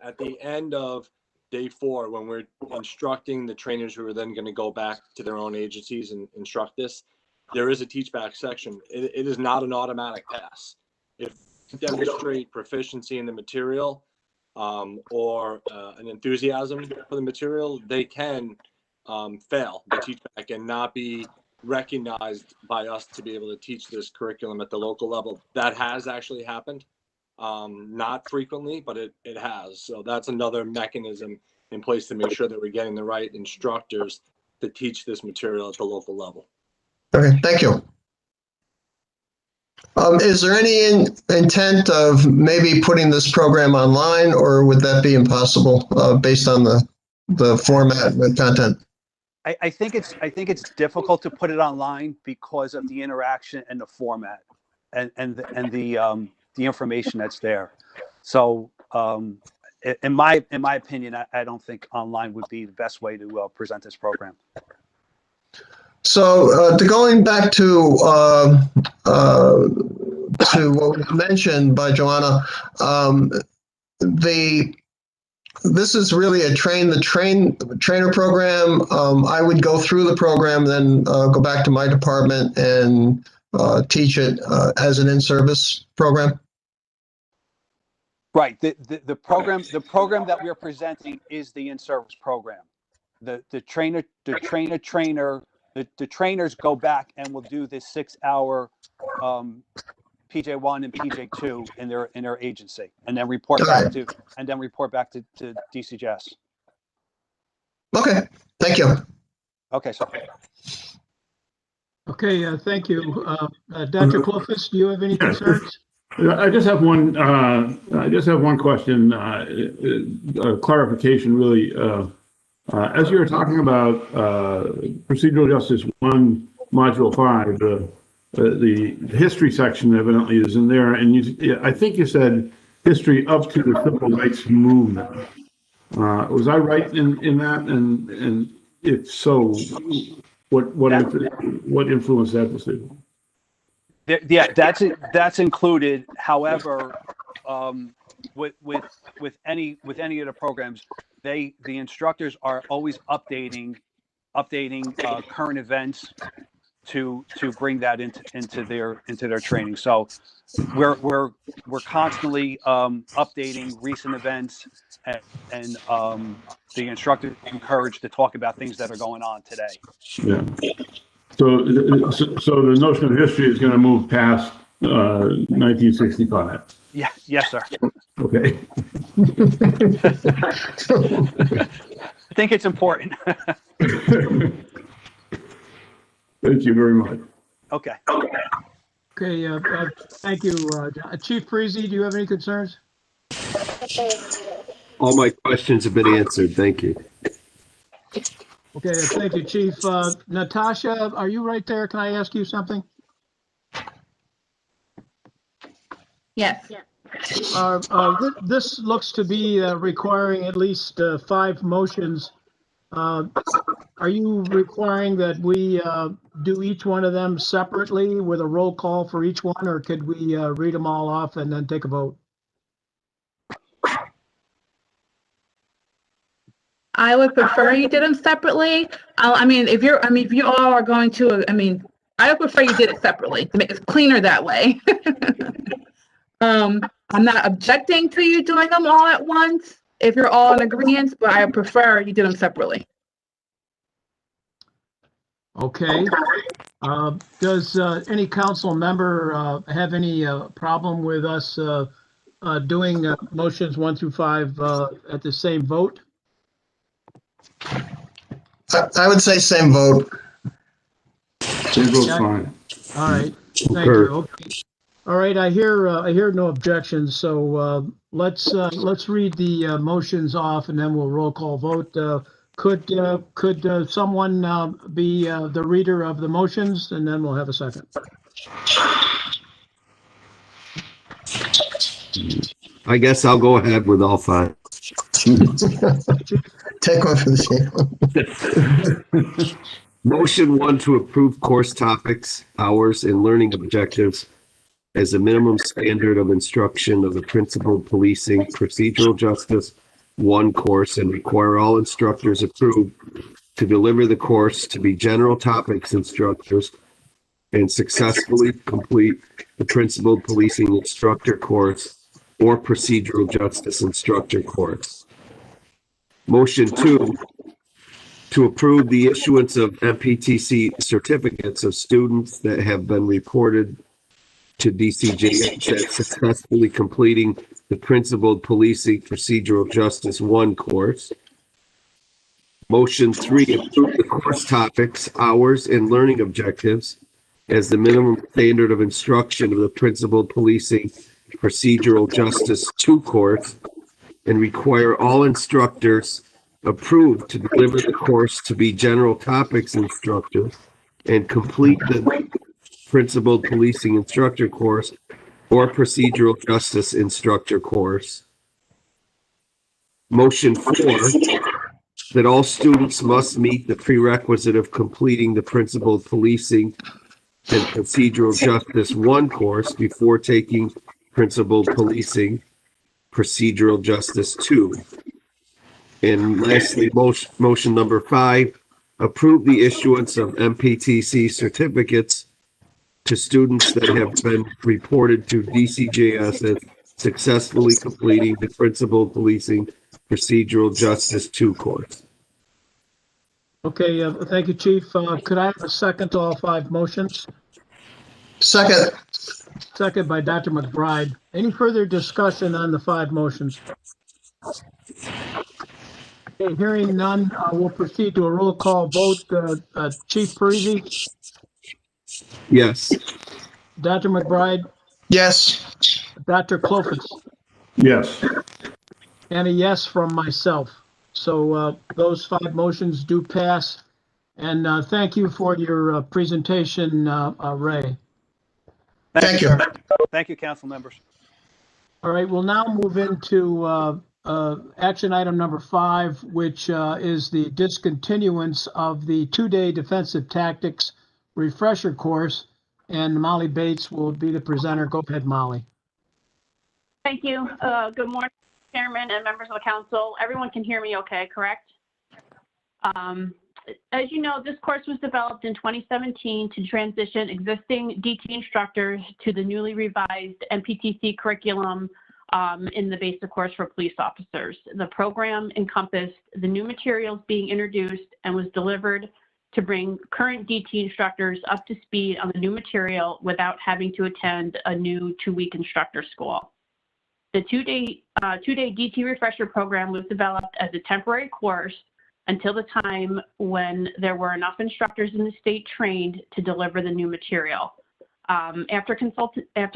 at the end of day 4, when we're instructing the trainers who are then going to go back to their own agencies and instruct this, there is a teach back section. It is not an automatic pass. If you demonstrate proficiency in the material or an enthusiasm for the material, they can fail the teach back and not be recognized by us to be able to teach this curriculum at the local level. That has actually happened. Not frequently, but it has. So that's another mechanism in place to make sure that we're getting the right instructors to teach this material at the local level. Okay, thank you. Is there any intent of maybe putting this program online, or would that be impossible based on the format and the content? I think it's difficult to put it online because of the interaction and the format and the information that's there. So in my opinion, I don't think online would be the best way to present this program. So going back to what was mentioned by Joanna, this is really a trainer program. I would go through the program, then go back to my department and teach it as an in-service program. Right. The program that we are presenting is the in-service program. The trainers go back and will do this 6-hour PJ1 and PJ2 in their agency, and then report back to DCJS. Okay, thank you. Okay, so. Okay, thank you. Dr. Clofus, do you have any concerns? I just have one. Question, clarification, really. As you were talking about Procedural Justice I, Module 5, the history section evidently is in there, and I think you said history up to the civil rights movement. Was I right in that? And if so, what influenced that decision? Yeah, that's included. However, with any of the programs, the instructors are always updating current events to bring that into their training. So we're constantly updating recent events, and the instructors are encouraged to talk about things that are going on today. Yeah. So the notion of history is going to move past 1965. Yeah. Yes, sir. Okay. I think it's important. Thank you very much. Okay. Okay, thank you. Chief Parisi, do you have any concerns? All my questions have been answered. Thank you. Okay, thank you, Chief. Natasha, are you right there? Can I ask you something? Yes. This looks to be requiring at least 5 motions. Are you requiring that we do each one of them separately with a roll call for each one, or could we read them all off and then take a vote? I would prefer you did them separately. If you all are going to, I would prefer you did it separately to make it cleaner that way. I'm not objecting to you doing them all at once if you're all in agreement, but I prefer you did them separately. Okay. Does any council member have any problem with us doing motions 1 through 5 at the same vote? I would say same vote. Same vote's fine. All right. Thank you. Okay. All right. I hear no objections. So let's read the motions off, and then we'll roll call vote. Could someone be the reader of the motions, and then we'll have a second. I guess I'll go ahead with all 5. Take one for the team. Motion 1 to approve course topics, hours, and learning objectives as a minimum standard of instruction of the Principal Policing Procedural Justice I course, and require all instructors approved to deliver the course to be general topics instructors and successfully complete the Principal Policing Instructor course or Procedural Justice Instructor course. Motion 2 to approve the issuance of MPTC certificates of students that have been reported to DCJS as successfully completing the Principled Policing Procedural Justice I course. Motion 3, approve the course topics, hours, and learning objectives as the minimum standard of instruction of the Principled Policing Procedural Justice II course, and require all instructors approved to deliver the course to be general topics instructors and complete the Principled Policing Instructor course or Procedural Justice Instructor course. Motion 4, that all students must meet the prerequisite of completing the Principled Policing and Procedural Justice I course before taking Principled Policing Procedural Justice II. And lastly, motion number 5, approve the issuance of MPTC certificates to students that have been reported to DCJS as successfully completing the Principled Policing Procedural Justice II course. Okay, thank you, Chief. Could I have a second to all 5 motions? Second. Second by Dr. McBride. Any further discussion on the 5 motions? Okay, hearing none, we'll proceed to a roll call vote. Chief Parisi? Yes. Dr. McBride? Yes. Dr. Clofus? Yes. And a yes from myself. So those 5 motions do pass. And thank you for your presentation, Ray. Thank you. Thank you, council members. All right, we'll now move into action item number 5, which is the discontinuance of the 2-day defensive tactics refresher course. and Molly Bates will be the presenter. Go ahead, Molly. Thank you. Good morning, Chairman and members of the council. Everyone can hear me okay, correct? As you know, this course was developed in 2017 to transition existing DT instructors to the newly revised MPTC curriculum in the basic course for police officers. The program encompassed the new materials being introduced and was delivered to bring current DT instructors up to speed on the new material without having to attend a new 2-week instructor school. The two-day DT refresher program was developed as a temporary course until the time when there were enough instructors in the state trained to deliver the new material. After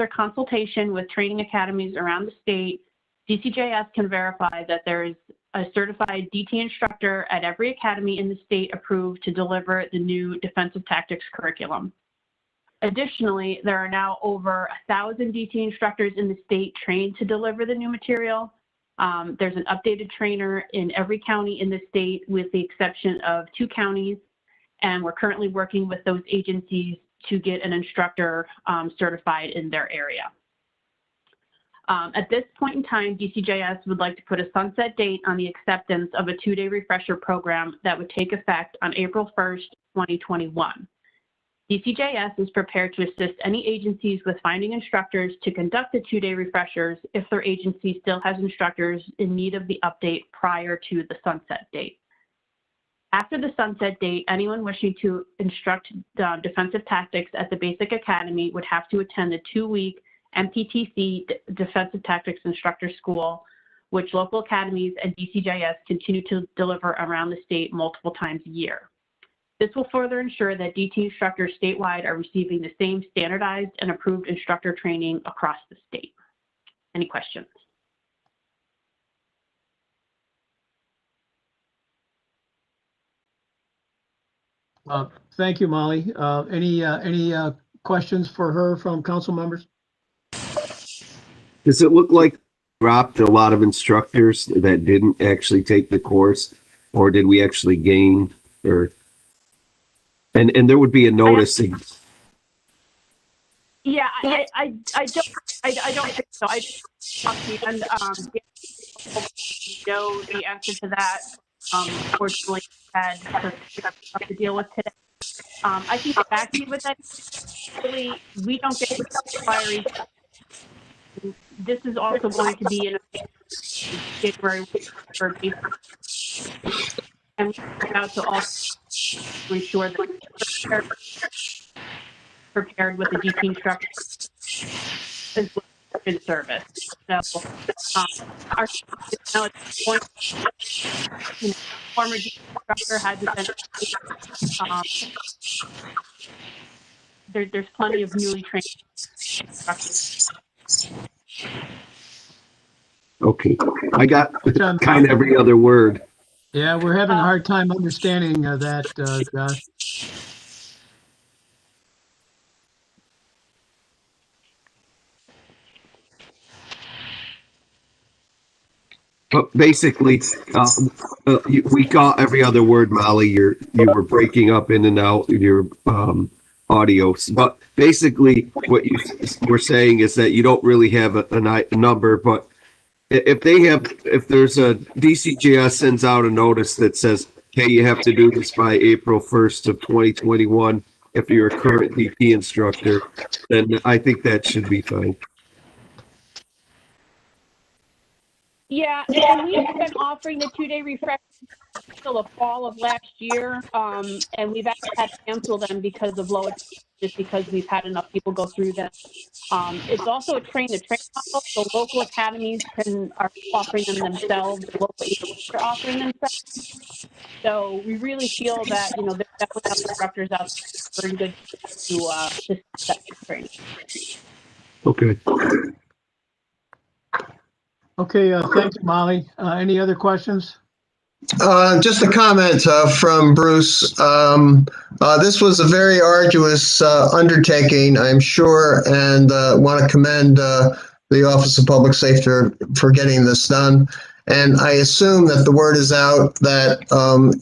consultation with training academies around the state, DCJS can verify that there is a certified DT instructor at every academy in the state approved to deliver the new defensive tactics curriculum. Additionally, there are now over 1,000 DT instructors in the state trained to deliver the new material. There's an updated trainer in every county in the state with the exception of 2 counties, and we're currently working with those agencies to get an instructor certified in their area. At this point in time, DCJS would like to put a sunset date on the acceptance of a 2-day refresher program that would take effect on April 1st, 2021. DCJS is prepared to assist any agencies with finding instructors to conduct the 2-day refreshers if their agency still has instructors in need of the update prior to the sunset date. After the sunset date, anyone wishing to instruct defensive tactics at the Basic Academy would have to attend the 2-week MPTC Defensive Tactics Instructor School, which local academies and DCJS continue to deliver around the state multiple times a year. This will further ensure that DT instructors statewide are receiving the same standardized and approved instructor training across the state. Any questions? Thank you, Molly. Any questions for her from council members? Does it look like dropped a lot of instructors that didn't actually take the course, or did we actually gain, or and there would be a notice? Yeah, I don't think so. I and know the answer to that. Fortunately, had to deal with today. I can get back to you with that. Really, we don't get inquiries. This is also going to be in January for and we're out to also ensure that we're prepared with the DT instructor as well as in service. So our now at this point, former DT instructor has been there's plenty of newly trained instructors. Okay, I got kind of every other word. Yeah, we're having a hard time understanding that, Josh. But basically, we got every other word, Molly. You were breaking up in and out your audio. But basically, what you were saying is that you don't really have a number, but if there's a DCJS sends out a notice that says, hey, you have to do this by April 1st of 2021, if you're a current DP instructor, then I think that should be fine. Yeah, and we've been offering the 2-day refresh until the fall of last year, and we've actually had to cancel them because of low attendance, just because we've had enough people go through them. It's also a train-the-train model, so local academies are offering them themselves, local agencies are offering themselves. So we really feel that, there's definitely enough instructors out there very good to set the training. Okay. Okay, thanks, Molly. Any other questions? Just a comment from Bruce. This was a very arduous undertaking, I'm sure, and want to commend the Office of Public Safety for getting this done. And I assume that the word is out that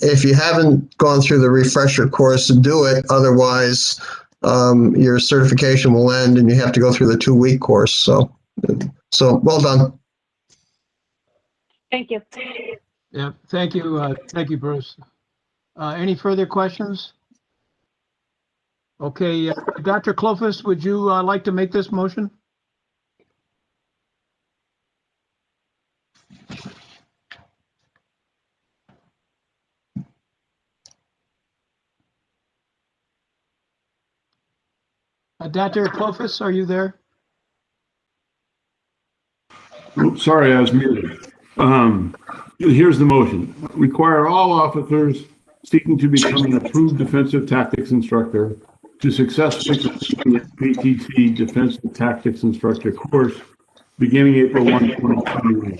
if you haven't gone through the refresher course, do it. Otherwise, your certification will end and you have to go through the 2-week course. So well done. Thank you. Yeah, thank you, Bruce. Any further questions? Okay, Dr. Clofus, would you like to make this motion? Dr. Clofus, are you there? Oops, sorry, I was muted. Here's the motion. Require all officers seeking to become an approved defensive tactics instructor to successfully complete the MPTC Defensive Tactics Instructor course beginning April 1, 2021.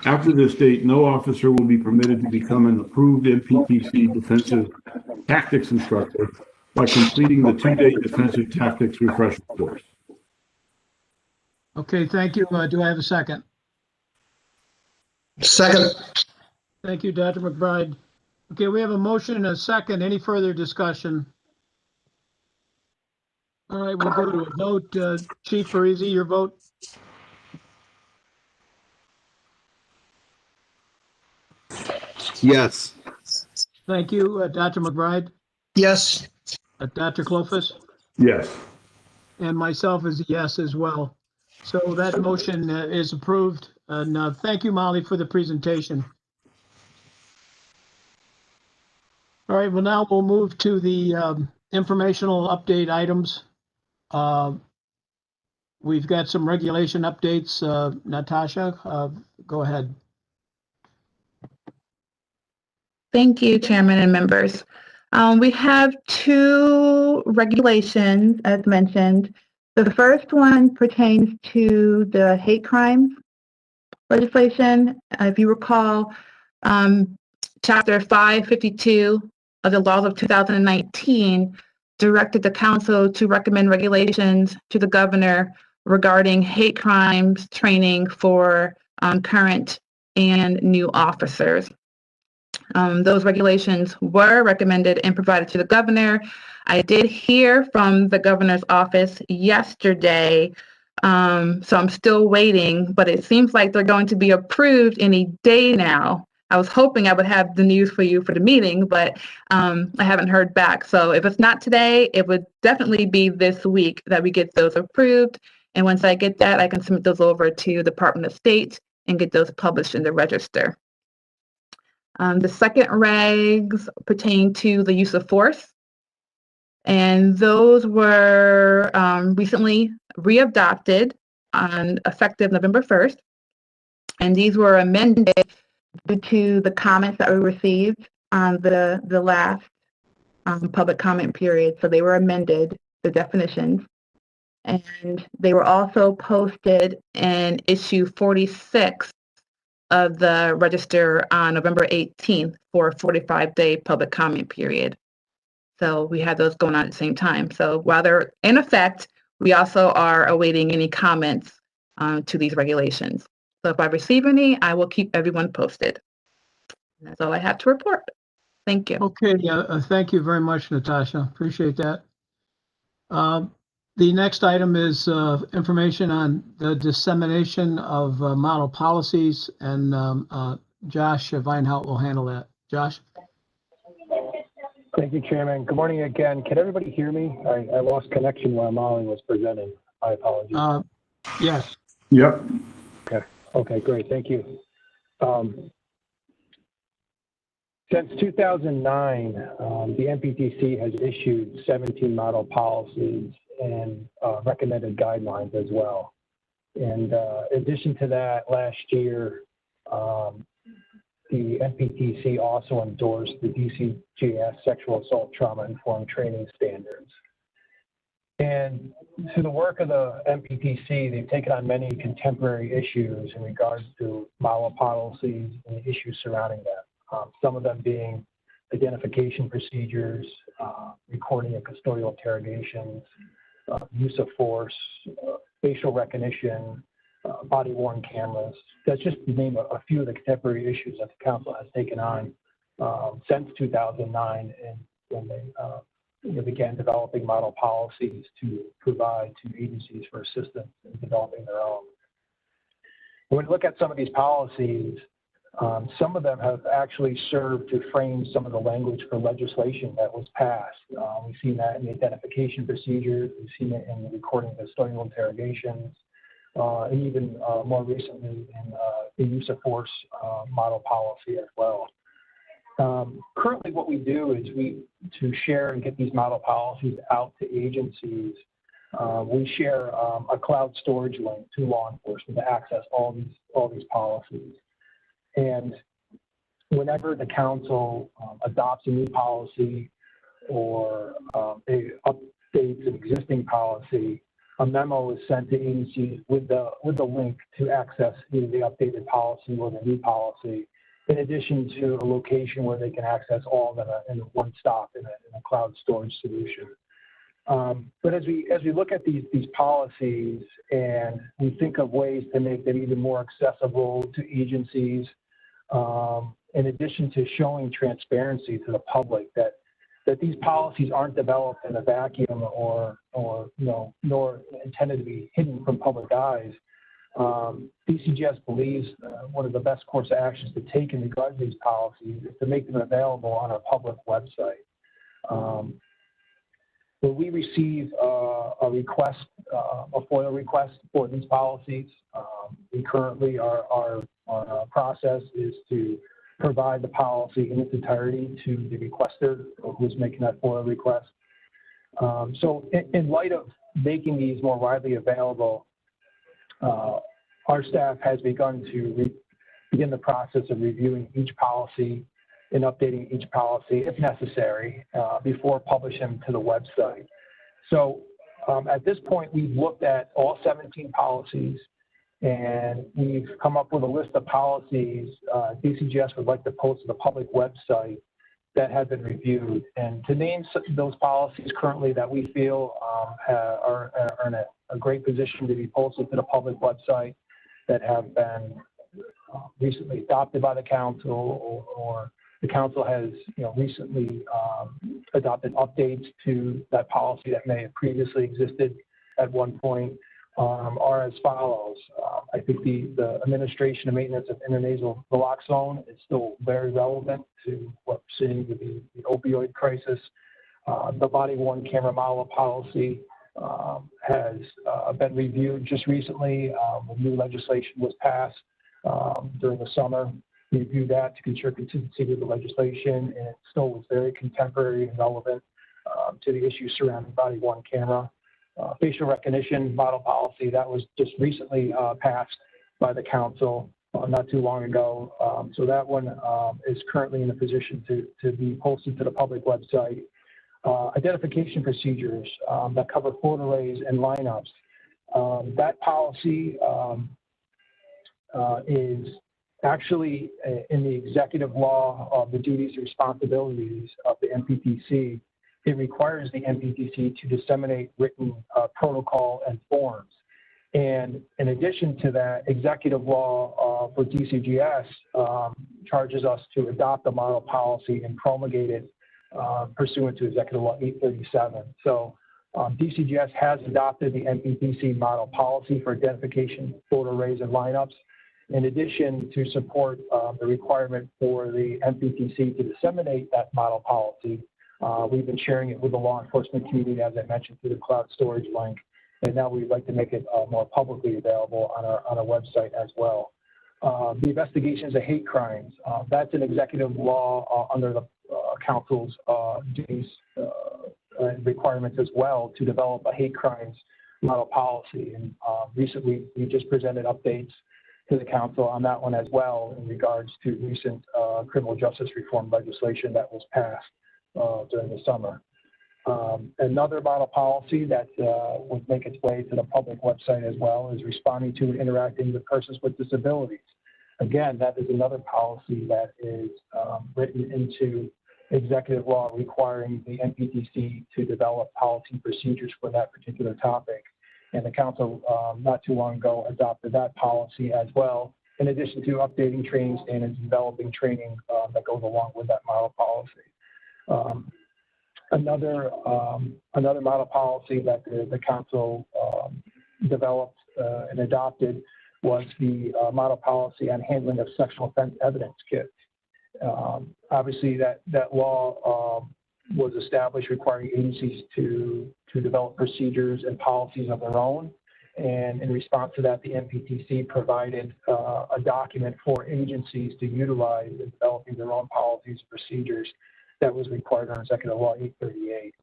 After this date, no officer will be permitted to become an approved MPTC Defensive Tactics Instructor by completing the 2-day Defensive Tactics Refresher course. Okay, thank you. Do I have a second? Second. Thank you, Dr. McBride. Okay, we have a motion and a second. Any further discussion? All right, we'll go to a vote. Chief Parisi, your vote? Yes. Thank you. Dr. McBride? Yes. Dr. Clofus? Yes. And myself is a yes as well. So that motion is approved. And thank you, Molly, for the presentation. All right, well, now we'll move to the informational update items. We've got some regulation updates. Natasha, go ahead. Thank you, Chairman and members. We have 2 regulations, as mentioned. The first one pertains to the hate crimes legislation. If you recall, Chapter 552 of the laws of 2019 directed the council to recommend regulations to the governor regarding hate crimes training for current and new officers. Those regulations were recommended and provided to the governor. I did hear from the governor's office yesterday, so I'm still waiting, but it seems like they're going to be approved any day now. I was hoping I would have the news for you for the meeting, but I haven't heard back. So if it's not today, it would definitely be this week that we get those approved. And once I get that, I can submit those over to the Department of State and get those published in the register. The second regs pertain to the use of force. And those were recently readopted on effective November 1st. And these were amended due to the comments that we received on the last public comment period. So they were amended, the definitions. And they were also posted in issue 46 of the register on November 18th for a 45-day public comment period. So we had those going on at the same time. So while they're in effect, we also are awaiting any comments to these regulations. So if I receive any, I will keep everyone posted. That's all I have to report. Thank you. Okay, thank you very much, Natasha. Appreciate that. The next item is information on the dissemination of model policies, and Josh Weinhout will handle that. Josh? Thank you, Chairman. Good morning again. Can everybody hear me? I lost connection while Molly was presenting. I apologize. Yes. Yep. Okay, great. Thank you. Since 2009, the MPTC has issued 17 model policies and recommended guidelines as well. And in addition to that, last year, the MPTC also endorsed the DCJS Sexual Assault Trauma Informed Training Standards. And through the work of the MPTC, they've taken on many contemporary issues in regards to model policies and the issues surrounding them. Some of them being identification procedures, recording of custodial interrogations, use of force, facial recognition, body-worn cameras. That's just to name a few of the contemporary issues that the council has taken on since 2009 and when they began developing model policies to provide to agencies for assistance in developing their own. When we look at some of these policies, some of them have actually served to frame some of the language for legislation that was passed. We've seen that in the identification procedures, we've seen it in the recording of custodial interrogations, and even more recently in the use of force model policy as well. Currently, what we do is to share and get these model policies out to agencies, we share a cloud storage link to law enforcement to access all these policies. And whenever the council adopts a new policy or they updates an existing policy, a memo is sent to agencies with the link to access either the updated policy or the new policy, in addition to a location where they can access all of them in one stop in a cloud storage solution. But as we look at these policies and we think of ways to make them even more accessible to agencies, in addition to showing transparency to the public that these policies aren't developed in a vacuum or nor intended to be hidden from public eyes, DCJS believes one of the best course of actions to take in regard to these policies is to make them available on our public website. When we receive a request, a FOIL request for these policies, we currently, our process is to provide the policy in its entirety to the requester who's making that FOIL request. So in light of making these more widely available, our staff has begun to begin the process of reviewing each policy and updating each policy if necessary before publishing them to the website. So at this point, we've looked at all 17 policies and we've come up with a list of policies DCJS would like to post to the public website that have been reviewed. And to name those policies currently that we feel are in a great position to be posted to the public website that have been recently adopted by the council or the council has recently adopted updates to that policy that may have previously existed at one point are as follows. I think the administration and maintenance of intranasal naloxone is still very relevant to what we're seeing with the opioid crisis. The body-worn camera model policy has been reviewed just recently. New legislation was passed during the summer. We reviewed that to ensure consistency with the legislation, and it still was very contemporary and relevant to the issues surrounding body-worn camera. Facial recognition model policy, that was just recently passed by the council not too long ago. So that one is currently in a position to be posted to the public website. Identification procedures that cover photo arrays and lineups. That policy is actually in the executive law of the duties and responsibilities of the MPTC. It requires the MPTC to disseminate written protocol and forms. And in addition to that, executive law for DCJS charges us to adopt a model policy and promulgate it pursuant to Executive Law 837. So DCJS has adopted the MPTC model policy for identification, photo arrays, and lineups. In addition to support the requirement for the MPTC to disseminate that model policy, we've been sharing it with the law enforcement community, as I mentioned, through the cloud storage link. And now we'd like to make it more publicly available on our website as well. The investigations of hate crimes, that's an executive law under the council's duties and requirements as well to develop a hate crimes model policy. And recently, we just presented updates to the council on that one as well in regards to recent criminal justice reform legislation that was passed during the summer. Another model policy that would make its way to the public website as well is responding to and interacting with persons with disabilities. Again, that is another policy that is written into executive law requiring the MPTC to develop policy and procedures for that particular topic. And the council not too long ago adopted that policy as well, in addition to updating training standards, developing training that goes along with that model policy. Another model policy that the council developed and adopted was the model policy on handling of sexual offense evidence kits. Obviously, that law was established requiring agencies to develop procedures and policies of their own. And in response to that, the MPTC provided a document for agencies to utilize in developing their own policies and procedures that was required under Executive Law 838.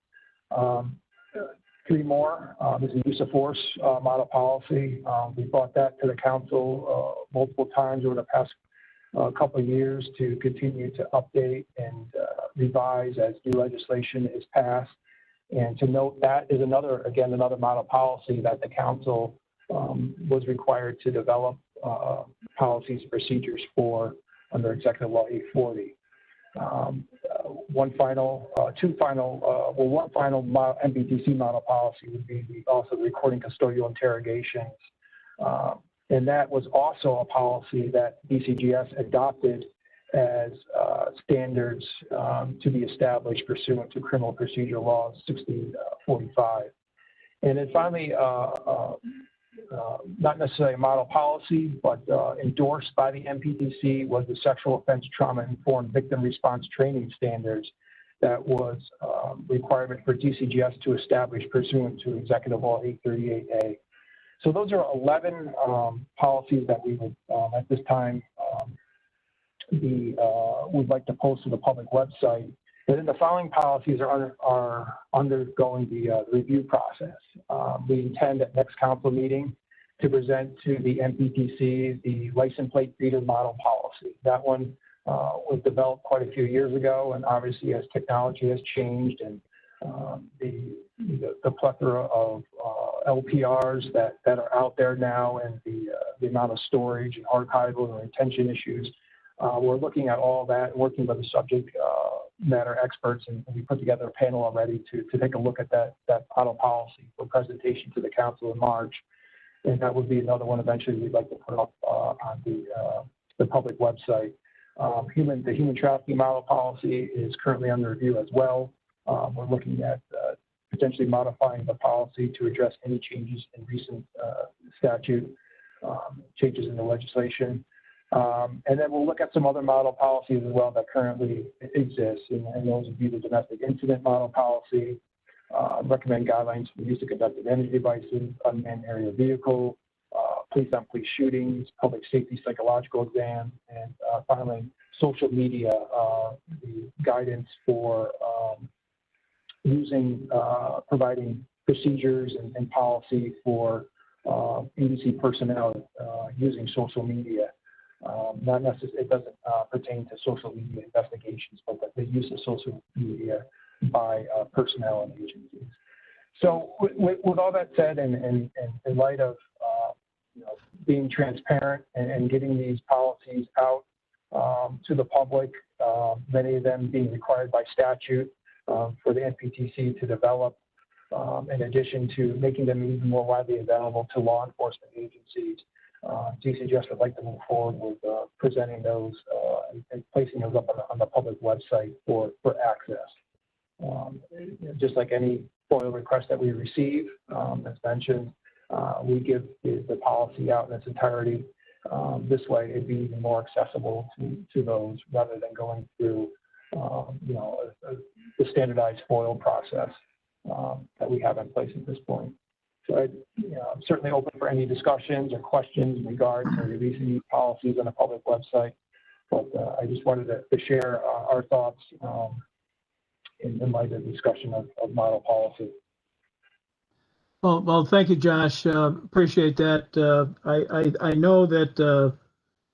Three more is the use of force model policy. We brought that to the council multiple times over the past couple of years to continue to update and revise as new legislation is passed. And to note that is another model policy that the council was required to develop policies and procedures for under Executive Law 840. One final MPTC model policy would be also recording custodial interrogations. And that was also a policy that DCJS adopted as standards to be established pursuant to Criminal Procedure Law 1645. And then finally, not necessarily a model policy, but endorsed by the MPTC was the Sexual Offense Trauma-Informed Victim Response Training Standards that was requirement for DCJS to establish pursuant to Executive Law 838A. So those are 11 policies that we would, at this time, would like to post to the public website. But then the following policies are undergoing the review process. We intend at next council meeting to present to the MPTC the license plate reader model policy. That one was developed quite a few years ago, and obviously as technology has changed and the plethora of LPRs that are out there now and the amount of storage and archival and retention issues, we're looking at all that, working with the subject matter experts, and we put together a panel already to take a look at that model policy for presentation to the council in March. And that would be another one eventually we'd like to put up on the public website. The human trafficking model policy is currently under review as well. We're looking at potentially modifying the policy to address any changes in recent statute, changes in the legislation. And then we'll look at some other model policies as well that currently exist, and those would be the domestic incident model policy, recommend guidelines for the use of conducted energy devices, unmanned aerial vehicle, police on police shootings, public safety psychological exam, and finally, social media, the guidance for providing procedures and policy for agency personnel using social media. Not necessarily, it doesn't pertain to social media investigations, but the use of social media by personnel and agencies. So with all that said, and in light of being transparent and getting these policies out to the public, many of them being required by statute for the MPTC to develop, in addition to making them even more widely available to law enforcement agencies, DCJS would like to move forward with presenting those and placing those up on the public website for access. Just like any FOIL request that we receive, as mentioned, we give the policy out in its entirety. This way, it'd be even more accessible to those rather than going through, the standardized FOIL process that we have in place at this point. So I'm certainly open for any discussions or questions in regard to releasing these policies on a public website. But I just wanted to share our thoughts in light of the discussion of model policy. Well, thank you, Josh. Appreciate that. I know that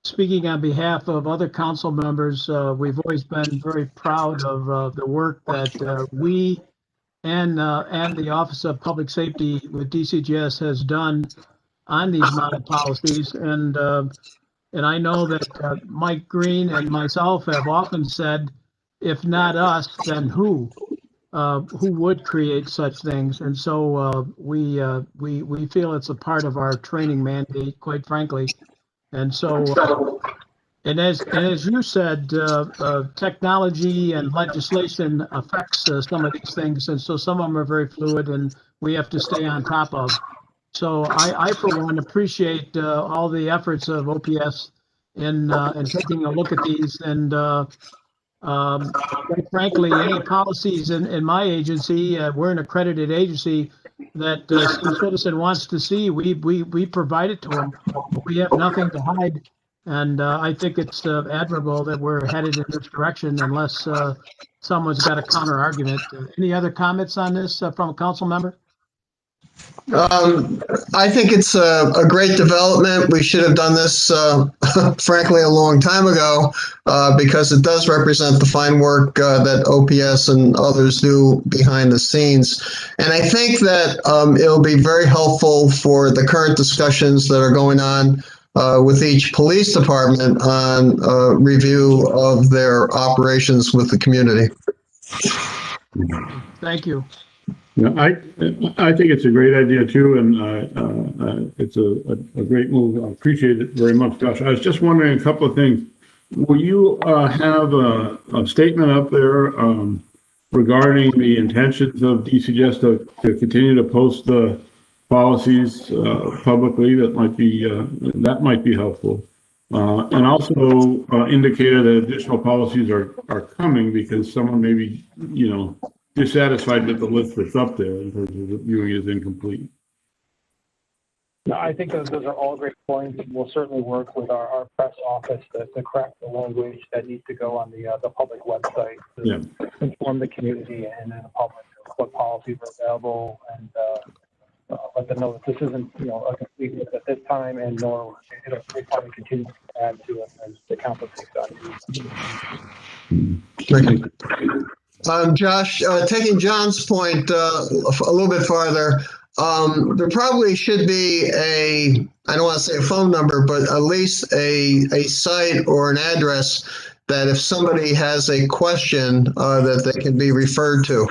speaking on behalf of other council members, we've always been very proud of the work that we and the Office of Public Safety with DCJS has done on these model policies. And I know that Mike Green and myself have often said, if not us, then who would create such things? And so we feel it's a part of our training mandate, quite frankly. And so And as you said, technology and legislation affects some of these things, and so some of them are very fluid, and we have to stay on top of. So I for one, appreciate all the efforts of OPS in taking a look at these. And quite frankly, any policies in my agency, we're an accredited agency that some citizen wants to see, we provide it to them. We have nothing to hide. And I think it's admirable that we're headed in this direction unless someone's got a counter argument. Any other comments on this from a council member? I think it's a great development. We should have done this, frankly, a long time ago, because it does represent the fine work that OPS and others do behind the scenes. And I think that it'll be very helpful for the current discussions that are going on with each police department on review of their operations with the community. Thank you. Yeah, I think it's a great idea too, and it's a great move. I appreciate it very much, Josh. I was just wondering a couple of things. Will you have a statement up there regarding the intentions of DCJS to continue to post the policies publicly? That might be helpful. And also indicated that additional policies are coming because someone may be, dissatisfied with the list that's up there in terms of viewing it as incomplete. No, I think those are all great points. We'll certainly work with our press office to craft the language that needs to go on the public website to inform the community and then the public what policies are available, and let them know that this isn't a complete list at this time, and nor it'll probably continue to add to it as the council takes on. Thank you. Josh, taking John's point a little bit farther, there probably should be I don't want to say a phone number, but at least a site or an address that if somebody has a question that they can be referred to.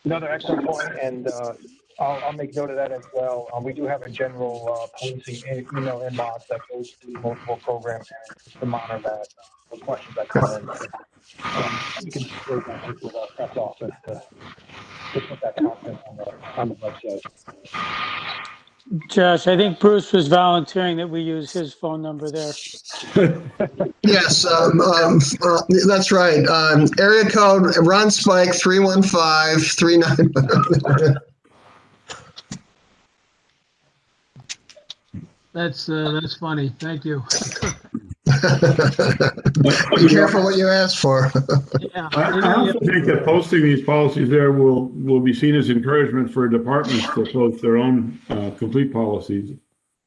Another excellent point, and I'll make note of that as well. We do have a general policing email inbox that goes to multiple programs to monitor that. The questions that come in. You can work with our press office to put that content on the website. Josh, I think Bruce was volunteering that we use his phone number there. Yes, that's right. Area code Ron Spike 315-39. That's funny. Thank you. Be careful what you ask for. Yeah. I also think that posting these policies there will be seen as encouragement for departments to post their own complete policies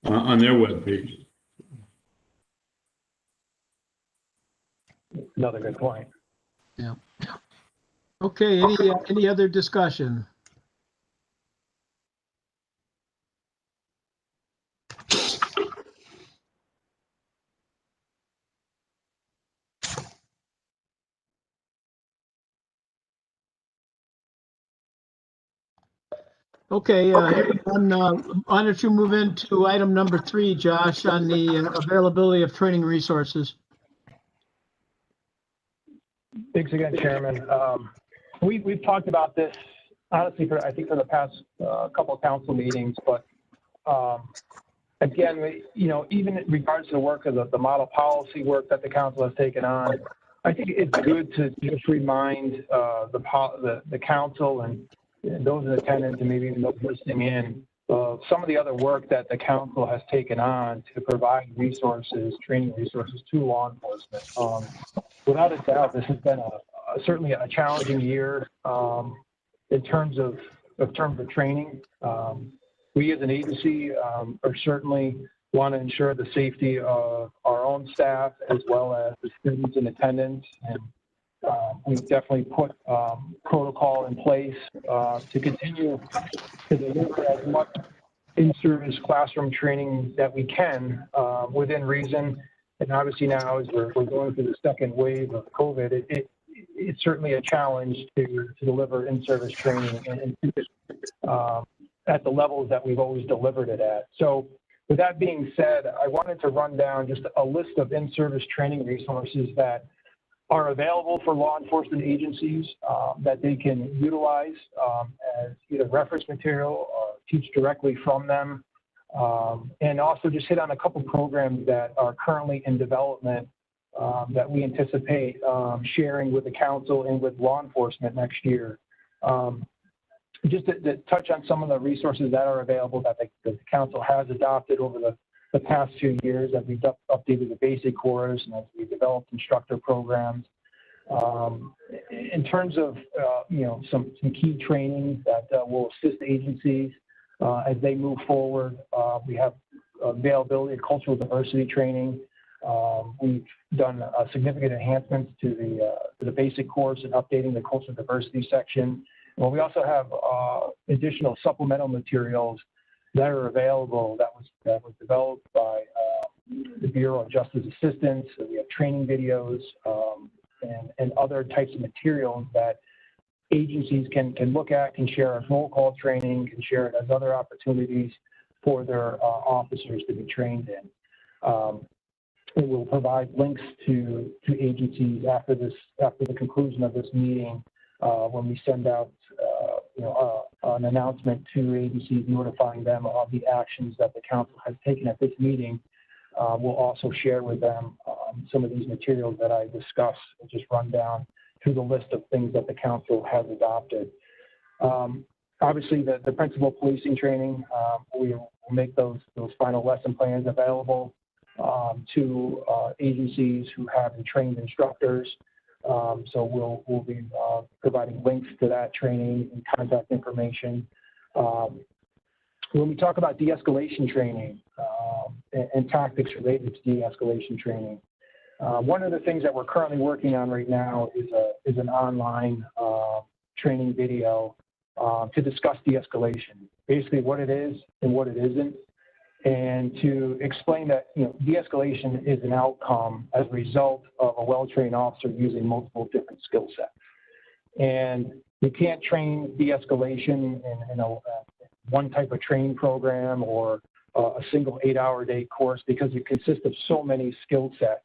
on their web pages. Another good point. Yeah. Okay. Any other discussion? Okay, why don't you move into item number 3, Josh, on the availability of training resources? Thanks again, Chairman. We've talked about this, honestly, for the past couple of council meetings, but again, even in regards to the work of the model policy work that the council has taken on, I think it's good to just remind the council and those in attendance and maybe even those listening in, some of the other work that the council has taken on to provide resources, training resources to law enforcement. Without a doubt, this has been certainly a challenging year in terms of training. We as an agency are certainly want to ensure the safety of our own staff as well as the students in attendance, and we've definitely put protocol in place to continue to deliver as much in-service classroom training that we can within reason. And obviously now, as we're going through the second wave of COVID, it's certainly a challenge to deliver in-service training and at the levels that we've always delivered it at. So With that being said, I wanted to run down just a list of in-service training resources that are available for law enforcement agencies that they can utilize as either reference material or teach directly from them. And also just hit on a couple programs that are currently in development that we anticipate sharing with the council and with law enforcement next year. Just to touch on some of the resources that are available that the council has adopted over the past few years, as we've updated the basic course and as we developed instructor programs. In terms of some key trainings that will assist agencies as they move forward, we have availability of cultural diversity training. We've done significant enhancements to the basic course and updating the cultural diversity section. Well, we also have additional supplemental materials that are available that was developed by the Bureau of Justice Assistance. So we have training videos and other types of materials that agencies can look at, can share as roll call training, can share it as other opportunities for their officers to be trained in. It will provide links to agencies after the conclusion of this meeting when we send out an announcement to agencies notifying them of the actions that the council has taken at this meeting. We'll also share with them some of these materials that I discussed and just run down through the list of things that the council has adopted. Obviously, the principal policing training, we will make those final lesson plans available to agencies who have trained instructors. So we'll be providing links to that training and contact information. When we talk about de-escalation training and tactics related to de-escalation training, one of the things that we're currently working on right now is an online training video to discuss de-escalation, basically what it is and what it isn't, and to explain that de-escalation is an outcome as a result of a well-trained officer using multiple different skill sets. And you can't train de-escalation in one type of training program or a single 8-hour-a-day course because it consists of so many skill sets.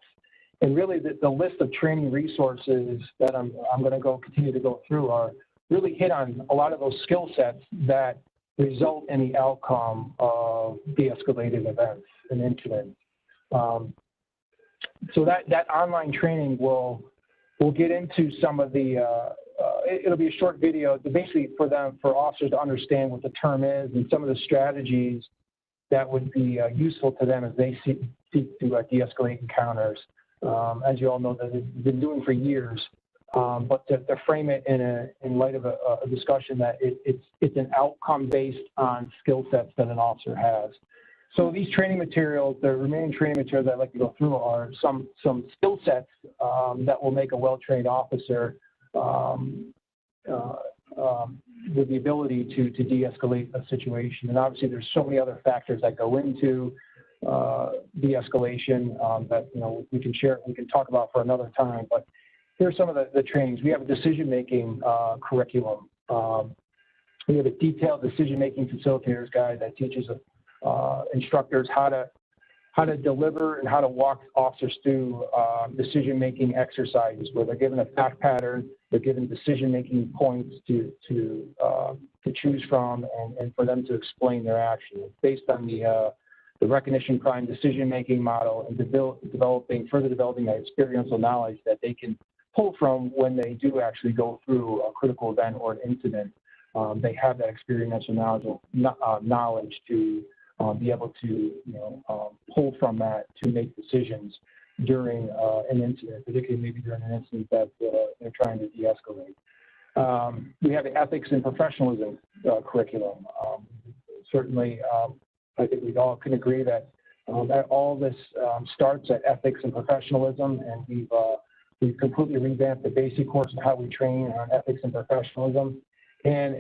And really the list of training resources that I'm going to continue to go through are really hit on a lot of those skill sets that result in the outcome of de-escalated events and incidents. So that online training will get into some of the, it'll be a short video to basically for officers to understand what the term is and some of the strategies that would be useful to them as they seek to de-escalate encounters. As you all know, that they've been doing for years. But to frame it in light of a discussion that it's an outcome based on skill sets that an officer has. So these training materials, the remaining training materials I'd like to go through are some skill sets that will make a well-trained officer with the ability to de-escalate a situation. And obviously there's so many other factors that go into de-escalation that we can talk about for another time. But here's some of the trainings. We have a decision-making curriculum. We have a detailed decision-making facilitators guide that teaches instructors how to deliver and how to walk officers through decision-making exercises where they're given a fact pattern, they're given decision-making points to choose from, and for them to explain their action. It's based on the recognition prime decision-making model and further developing that experiential knowledge that they can pull from when they do actually go through a critical event or an incident. They have that experiential knowledge to be able to pull from that to make decisions during an incident, particularly maybe during an incident that they're trying to de-escalate. We have the ethics and professionalism curriculum. Certainly, I think we all can agree that all this starts at ethics and professionalism, and we've completely revamped the basic course of how we train on ethics and professionalism. And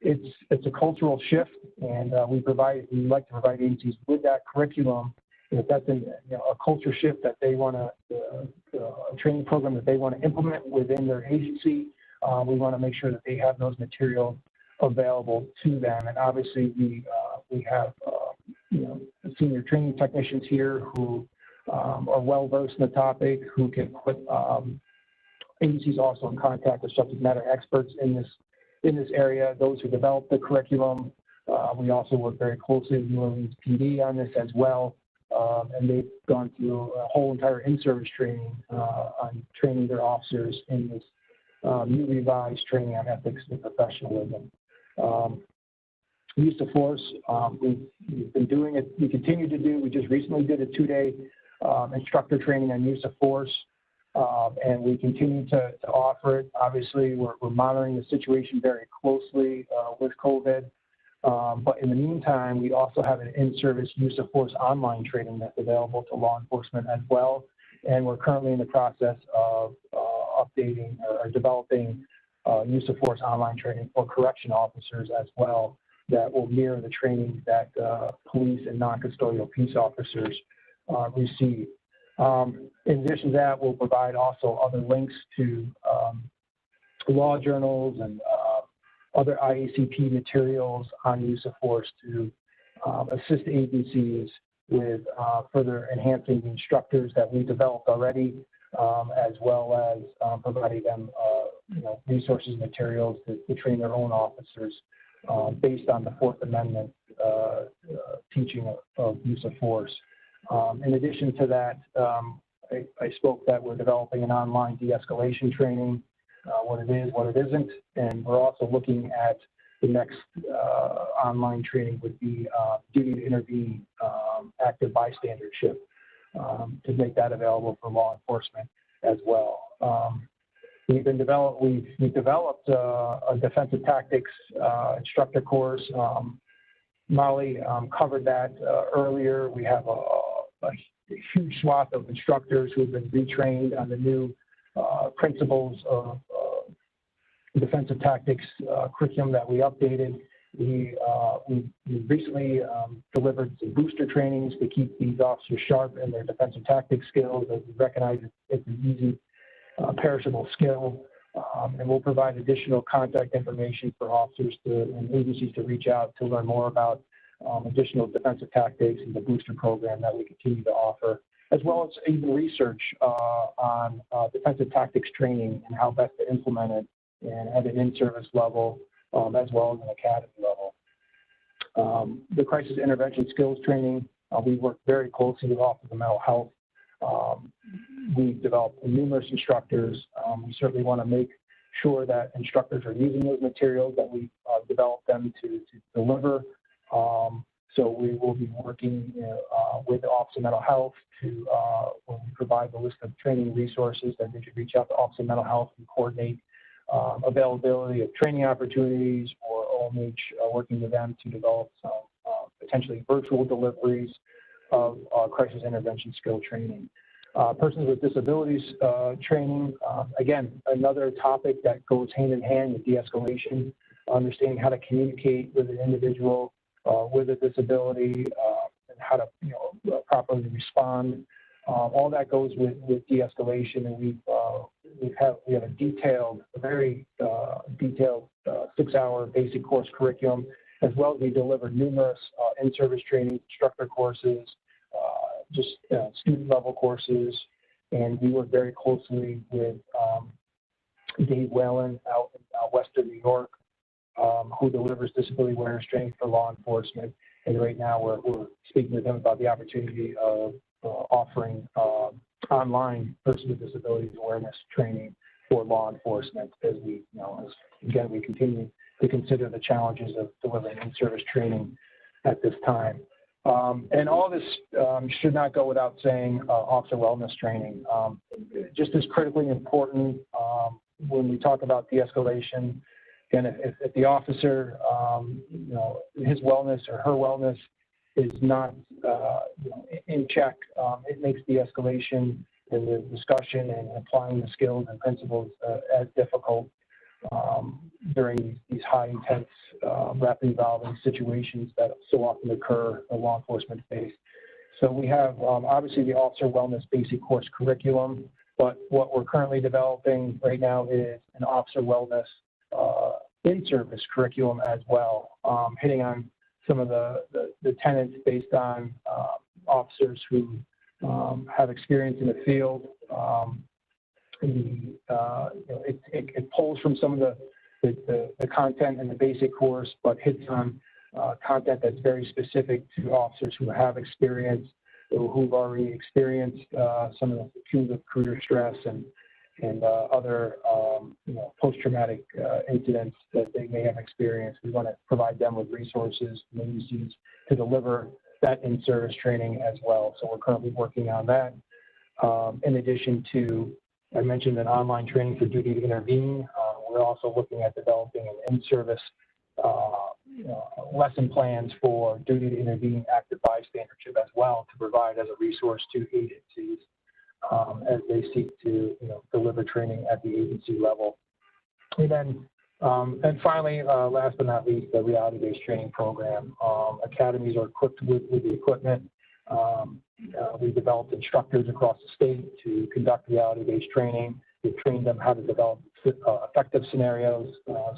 it's a cultural shift, and we like to provide agencies with that curriculum. If that's a culture shift that they want a training program that they want to implement within their agency, we want to make sure that they have those materials available to them. And obviously, we have senior training technicians here who are well versed in the topic, who can put agencies also in contact with subject matter experts in this area, those who develop the curriculum. We also work very closely with New Orleans PD on this as well. And they've gone through a whole entire in-service training on training their officers in this new revised training on ethics and professionalism. Use of force, we've been doing it, we continue to do, we just recently did a 2-day instructor training on use of force, and we continue to offer it. Obviously, we're monitoring the situation very closely with COVID. But in the meantime, we also have an in-service use of force online training that's available to law enforcement as well. And we're currently in the process of updating or developing use of force online training for correction officers as well that will mirror the training that police and non-custodial peace officers receive. In addition to that, we'll provide also other links to law journals and other IACP materials on use of force to assist agencies with further enhancing the instructors that we developed already, as well as providing them resources and materials to train their own officers based on the Fourth Amendment teaching of use of force. In addition to that, I spoke that we're developing an online de-escalation training, what it is, what it isn't, and we're also looking at the next online training would be duty to intervene, active bystandership, to make that available for law enforcement as well. We've developed a defensive tactics instructor course. Molly covered that earlier. We have a huge swath of instructors who have been retrained on the new principles of defensive tactics curriculum that we updated. We recently delivered some booster trainings to keep these officers sharp in their defensive tactics skills, as we recognize it's an easy, perishable skill. And we'll provide additional contact information for officers and agencies to reach out to learn more about additional defensive tactics and the booster program that we continue to offer, as well as even research on defensive tactics training and how best to implement it and at an in-service level, as well as an academy level. The crisis intervention skills training, we work very closely with Office of Mental Health. We've developed numerous instructors. We certainly want to make sure that instructors are using those materials that we developed them to deliver. So we will be working with the Office of Mental Health to, when we provide the list of training resources, that they should reach out to Office of Mental Health and coordinate availability of training opportunities, or OMH working with them to develop some potentially virtual deliveries of crisis intervention skill training. Persons with disabilities training, again, another topic that goes hand in hand with de-escalation, understanding how to communicate with an individual with a disability and how to properly respond. All that goes with de-escalation, and we have a very detailed 6-hour basic course curriculum, as well as we deliver numerous in-service training, instructor courses, just student level courses, and we work very closely with Dave Whalen out in Western New York, who delivers disability awareness training for law enforcement. And right now we're speaking with him about the opportunity of offering online person with disabilities awareness training for law enforcement, as we, again, we continue to consider the challenges of delivering in-service training at this time. And all this should not go without saying officer wellness training. Just as critically important when we talk about de-escalation. And if the officer, his wellness or her wellness is not in check, it makes de-escalation and the discussion and applying the skills and principles as difficult during these high intense, rapidly evolving situations that so often occur in law enforcement space. So we have obviously the officer wellness basic course curriculum, but what we're currently developing right now is an officer wellness in-service curriculum as well, hitting on some of the tenets based on officers who have experience in the field. It pulls from some of the content in the basic course, but hits on content that's very specific to officers who have experience, who've already experienced some of the cumulative career stress and other post-traumatic incidents that they may have experienced. We want to provide them with resources and agencies to deliver that in-service training as well. So we're currently working on that. In addition to, I mentioned an online training for duty to intervene. We're also looking at developing an in-service lesson plans for duty to intervene, active bystandership as well, to provide as a resource to agencies as they seek to deliver training at the agency level. And then, and finally, last but not least, the reality-based training program. Academies are equipped with the equipment. We developed instructors across the state to conduct reality-based training. We've trained them how to develop effective scenarios,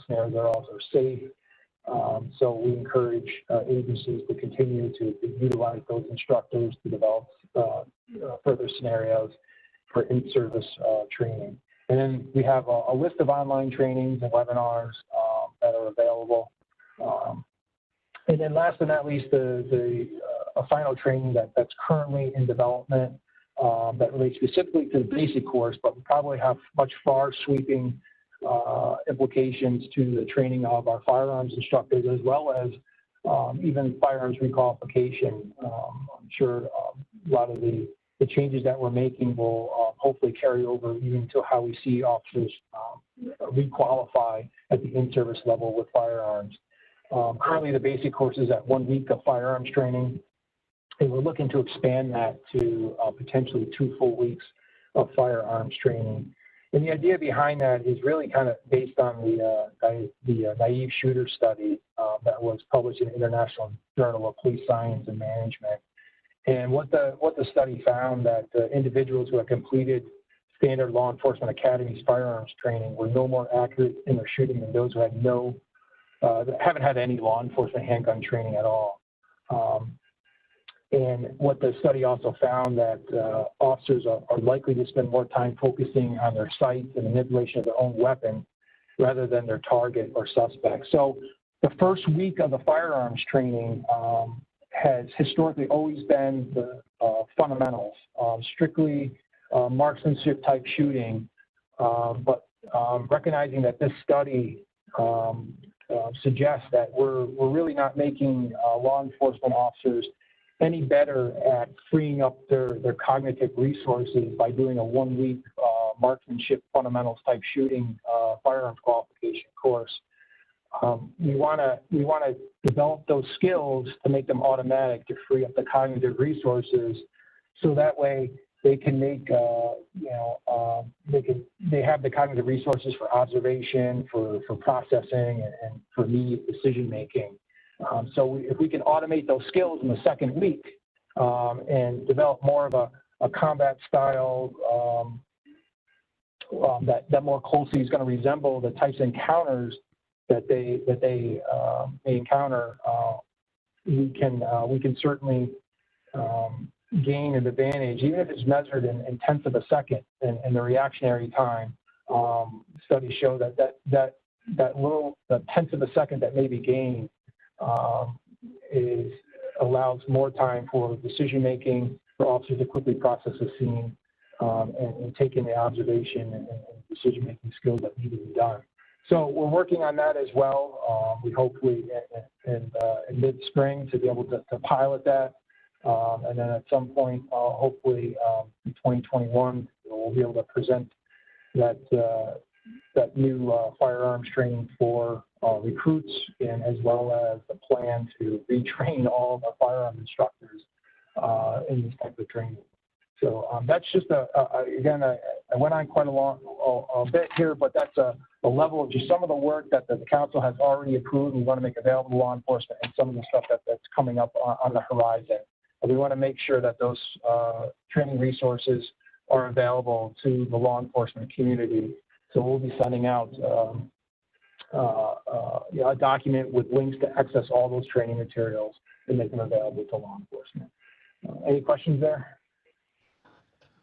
scenarios that are also safe. So we encourage agencies to continue to utilize those instructors to develop further scenarios for in-service training. And then we have a list of online trainings and webinars that are available. And then last but not least, a final training that's currently in development that relates specifically to the basic course, but we probably have much far sweeping implications to the training of our firearms instructors, as well as even firearms requalification. I'm sure a lot of the changes that we're making will hopefully carry over even to how we see officers requalify at the in-service level with firearms. Currently, the basic course is at 1 week of firearms training, and we're looking to expand that to potentially 2 full weeks of firearms training. And the idea behind that is really kind of based on the naive shooter study that was published in the International Journal of Police Science and Management. And what the study found, that individuals who had completed standard law enforcement academies firearms training were no more accurate in their shooting than those who had haven't had any law enforcement handgun training at all. And what the study also found, that officers are likely to spend more time focusing on their sights and manipulation of their own weapon rather than their target or suspect. So the first week of the firearms training has historically always been the fundamentals, strictly marksmanship type shooting, but recognizing that this study suggests that we're really not making law enforcement officers any better at freeing up their cognitive resources by doing a 1 week marksmanship fundamentals type shooting firearms qualification course. We want to develop those skills to make them automatic, to free up the cognitive resources, so that way they can make they have the cognitive resources for observation, for processing, and for immediate decision making. So if we can automate those skills in the second week and develop more of a combat style that more closely is going to resemble the types of encounters that they may encounter, we can certainly gain an advantage, even if it's measured in tenths of a second in the reactionary time. Studies show that the tenths of a second that may be gained allows more time for decision making, for officers to quickly process a scene and take in the observation and decision making skills that need to be done. So we're working on that as well. We hopefully in mid-spring to be able to pilot that, and then at some point, hopefully in 2021, we'll be able to present that new firearms training for recruits, and as well as the plan to retrain all of our firearm instructors in this type of training. So that's just again, I went on quite a bit here, but that's a level of just some of the work that the council has already approved. We want to make available to law enforcement, and some of the stuff that's coming up on the horizon. And we want to make sure that those training resources are available to the law enforcement community. So we'll be sending out a document with links to access all those training materials and make them available to law enforcement. Any questions there?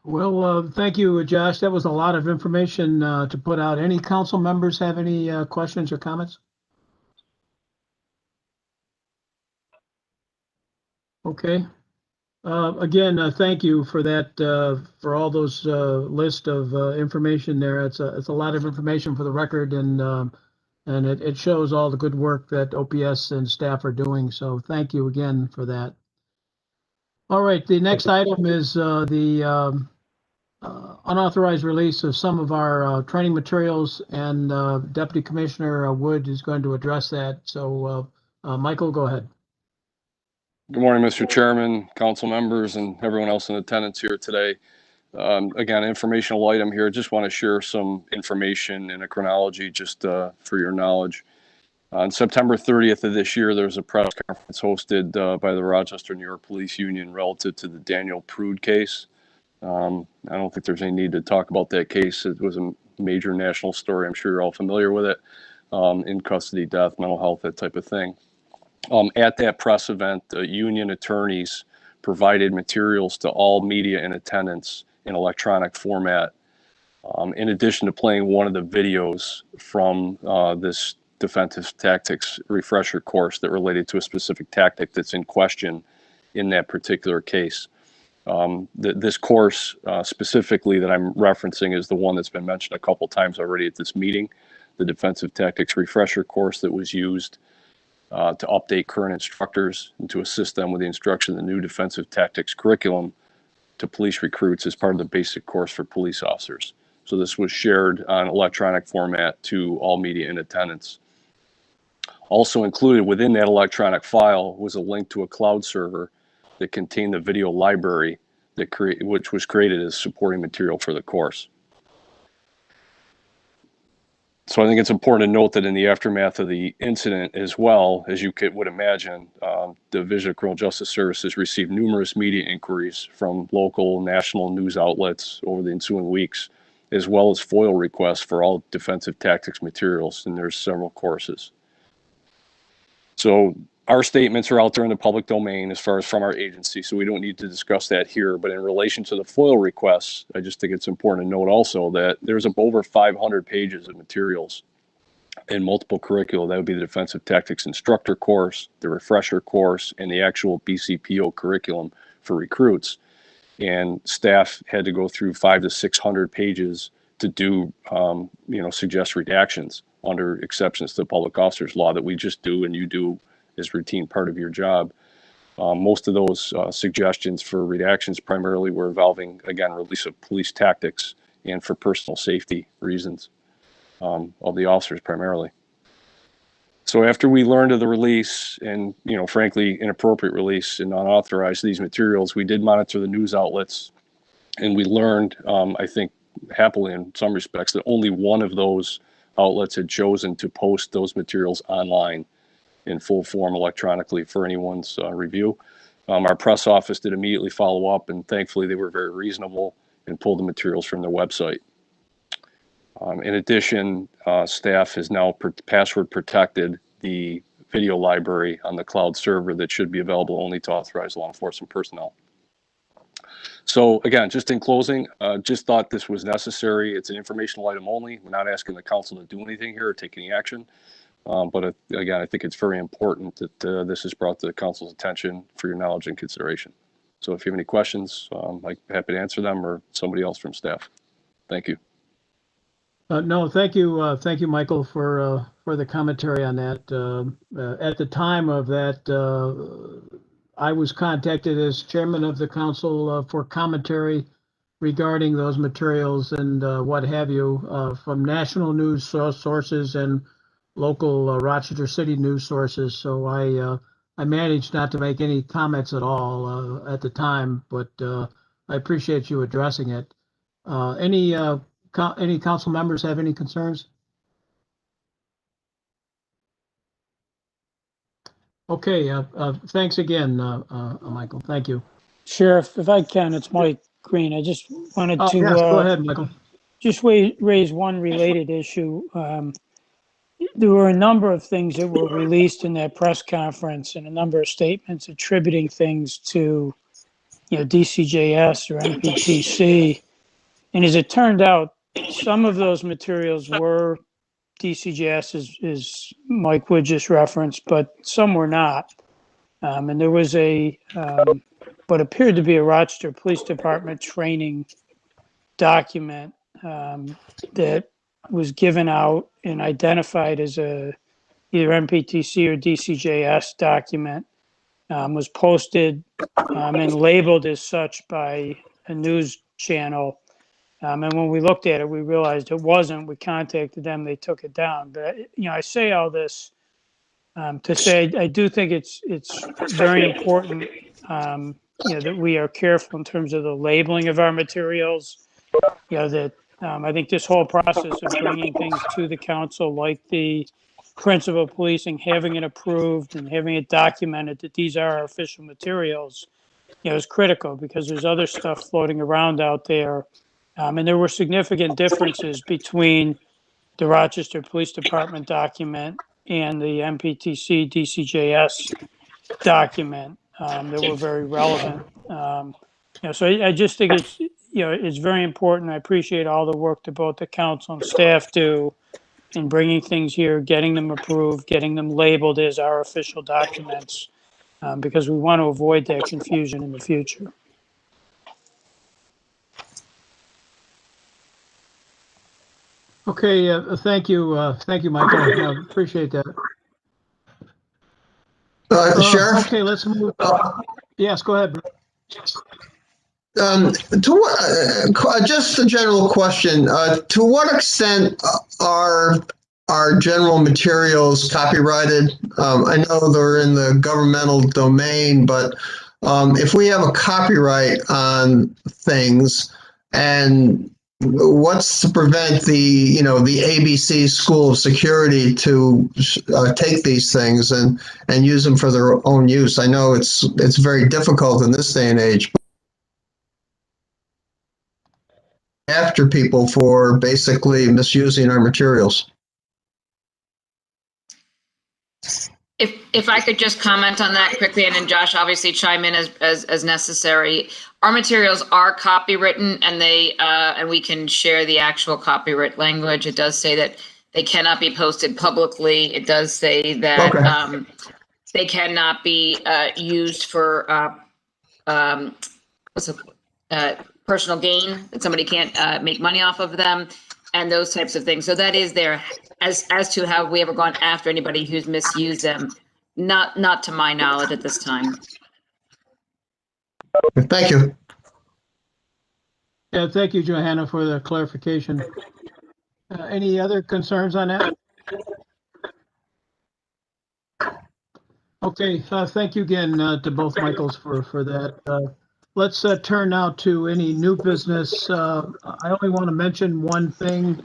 Well, thank you, Josh. That was a lot of information to put out. Any council members have any questions or comments? Okay. Again, thank you for that, for all those list of information there. It's a lot of information for the record, and it shows all the good work that OPS and staff are doing. So thank you again for that. All right, the next item is the unauthorized release of some of our training materials, and Deputy Commissioner Wood is going to address that. So Michael, go ahead. Good morning, Mr. Chairman, council members, and everyone else in attendance here today. Again, informational item here. Just want to share some information in a chronology just for your knowledge. On September 30th of this year, there was a press conference hosted by the Rochester, New York Police Union relative to the Daniel Prude case. I don't think there's any need to talk about that case. It was a major national story. I'm sure you're all familiar with it. In custody death, mental health, that type of thing. At that press event, union attorneys provided materials to all media in attendance in electronic format, in addition to playing one of the videos from this defensive tactics refresher course that related to a specific tactic that's in question in that particular case. This course specifically that I'm referencing is the one that's been mentioned a couple times already at this meeting, the defensive tactics refresher course that was used to update current instructors and to assist them with the instruction of the new defensive tactics curriculum to police recruits as part of the basic course for police officers. So this was shared on electronic format to all media in attendance. Also included within that electronic file was a link to a cloud server that contained the video library which was created as supporting material for the course. So I think it's important to note that in the aftermath of the incident, as well as you would imagine, the Division of Criminal Justice Services received numerous media inquiries from local, national news outlets over the ensuing weeks, as well as FOIL requests for all defensive tactics materials, and there's several courses. So our statements are out there in the public domain as far as from our agency, so we don't need to discuss that here. But in relation to the FOIL requests, I just think it's important to note also that there's over 500 pages of materials in multiple curricula. That would be the defensive tactics instructor course, the refresher course, and the actual BCPO curriculum for recruits. And staff had to go through 500 to 600 pages to do, suggest redactions under exceptions to the public officers law that we just do and you do as routine part of your job. Most of those suggestions for redactions primarily were involving, again, release of police tactics and for personal safety reasons of the officers primarily. So after we learned of the release and, frankly, inappropriate release and unauthorized these materials, we did monitor the news outlets, and we learned, I think, happily in some respects, that only one of those outlets had chosen to post those materials online in full form electronically for anyone's review. Our press office did immediately follow up, and thankfully they were very reasonable and pulled the materials from their website. In addition, staff has now password protected the video library on the cloud server that should be available only to authorized law enforcement personnel. So again, just in closing, just thought this was necessary. It's an informational item only. We're not asking the council to do anything here or take any action. But again, I think it's very important that this is brought to the council's attention for your knowledge and consideration. So if you have any questions, I'm happy to answer them, or somebody else from staff. Thank you. No, thank you, Michael, for the commentary on that. At the time of that, I was contacted as chairman of the council for commentary regarding those materials and what have you from national news sources and local Rochester City news sources. So I managed not to make any comments at all at the time, but I appreciate you addressing it. Any council members have any concerns? Okay, thanks again, Michael. Thank you. Sheriff, if I can, it's Mike Green. I just wanted to yes, go ahead, Michael. Just raise one related issue. There were a number of things that were released in that press conference and a number of statements attributing things to DCJS or MPTC. And as it turned out, some of those materials were DCJS, as Mike Wood just referenced, but some were not. And there was what appeared to be a Rochester Police Department training document that was given out and identified as either MPTC or DCJS document, was posted and labeled as such by a news channel. And when we looked at it, we realized it wasn't. We contacted them, they took it down. But I say all this to say I do think it's very important that we are careful in terms of the labeling of our materials. That I think this whole process of bringing things to the council, like the principal policing, having it approved and having it documented that these are our official materials, is critical, because there's other stuff floating around out there. And there were significant differences between the Rochester Police Department document and the MPTC DCJS document that were very relevant. So I just think it's very important. I appreciate all the work that both the council and staff do in bringing things here, getting them approved, getting them labeled as our official documents, because we want to avoid that confusion in the future. Okay, thank you, Michael. Appreciate that. Sheriff? Okay, let's move. Yes, go ahead. Just a general question. To what extent are general materials copyrighted? I know they're in the governmental domain, but if we have a copyright on things, and what's to prevent the ABC School of Security to take these things and use them for their own use? I know it's very difficult in this day and age. After people for basically misusing our materials. If I could just comment on that quickly, and then Josh obviously chime in as necessary. Our materials are copywritten, and and we can share the actual copyright language. It does say that they cannot be posted publicly. It does say that they cannot be used for personal gain, that somebody can't make money off of them, and those types of things. So that is there. As to have we ever gone after anybody who's misused them, not to my knowledge at this time. Thank you. Yeah, thank you, Johanna, for the clarification. Any other concerns on that? Okay, thank you again to both Michaels for that. Let's turn now to any new business. I only want to mention one thing,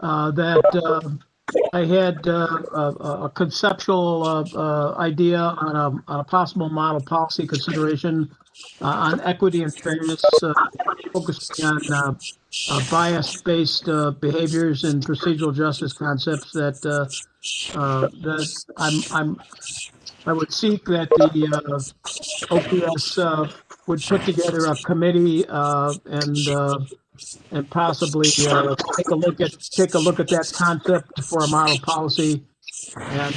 that I had a conceptual idea on a possible model policy consideration on equity and fairness, focusing on bias-based behaviors and procedural justice concepts that I would seek that the OPS would put together a committee and possibly take a look at that concept for a model policy. And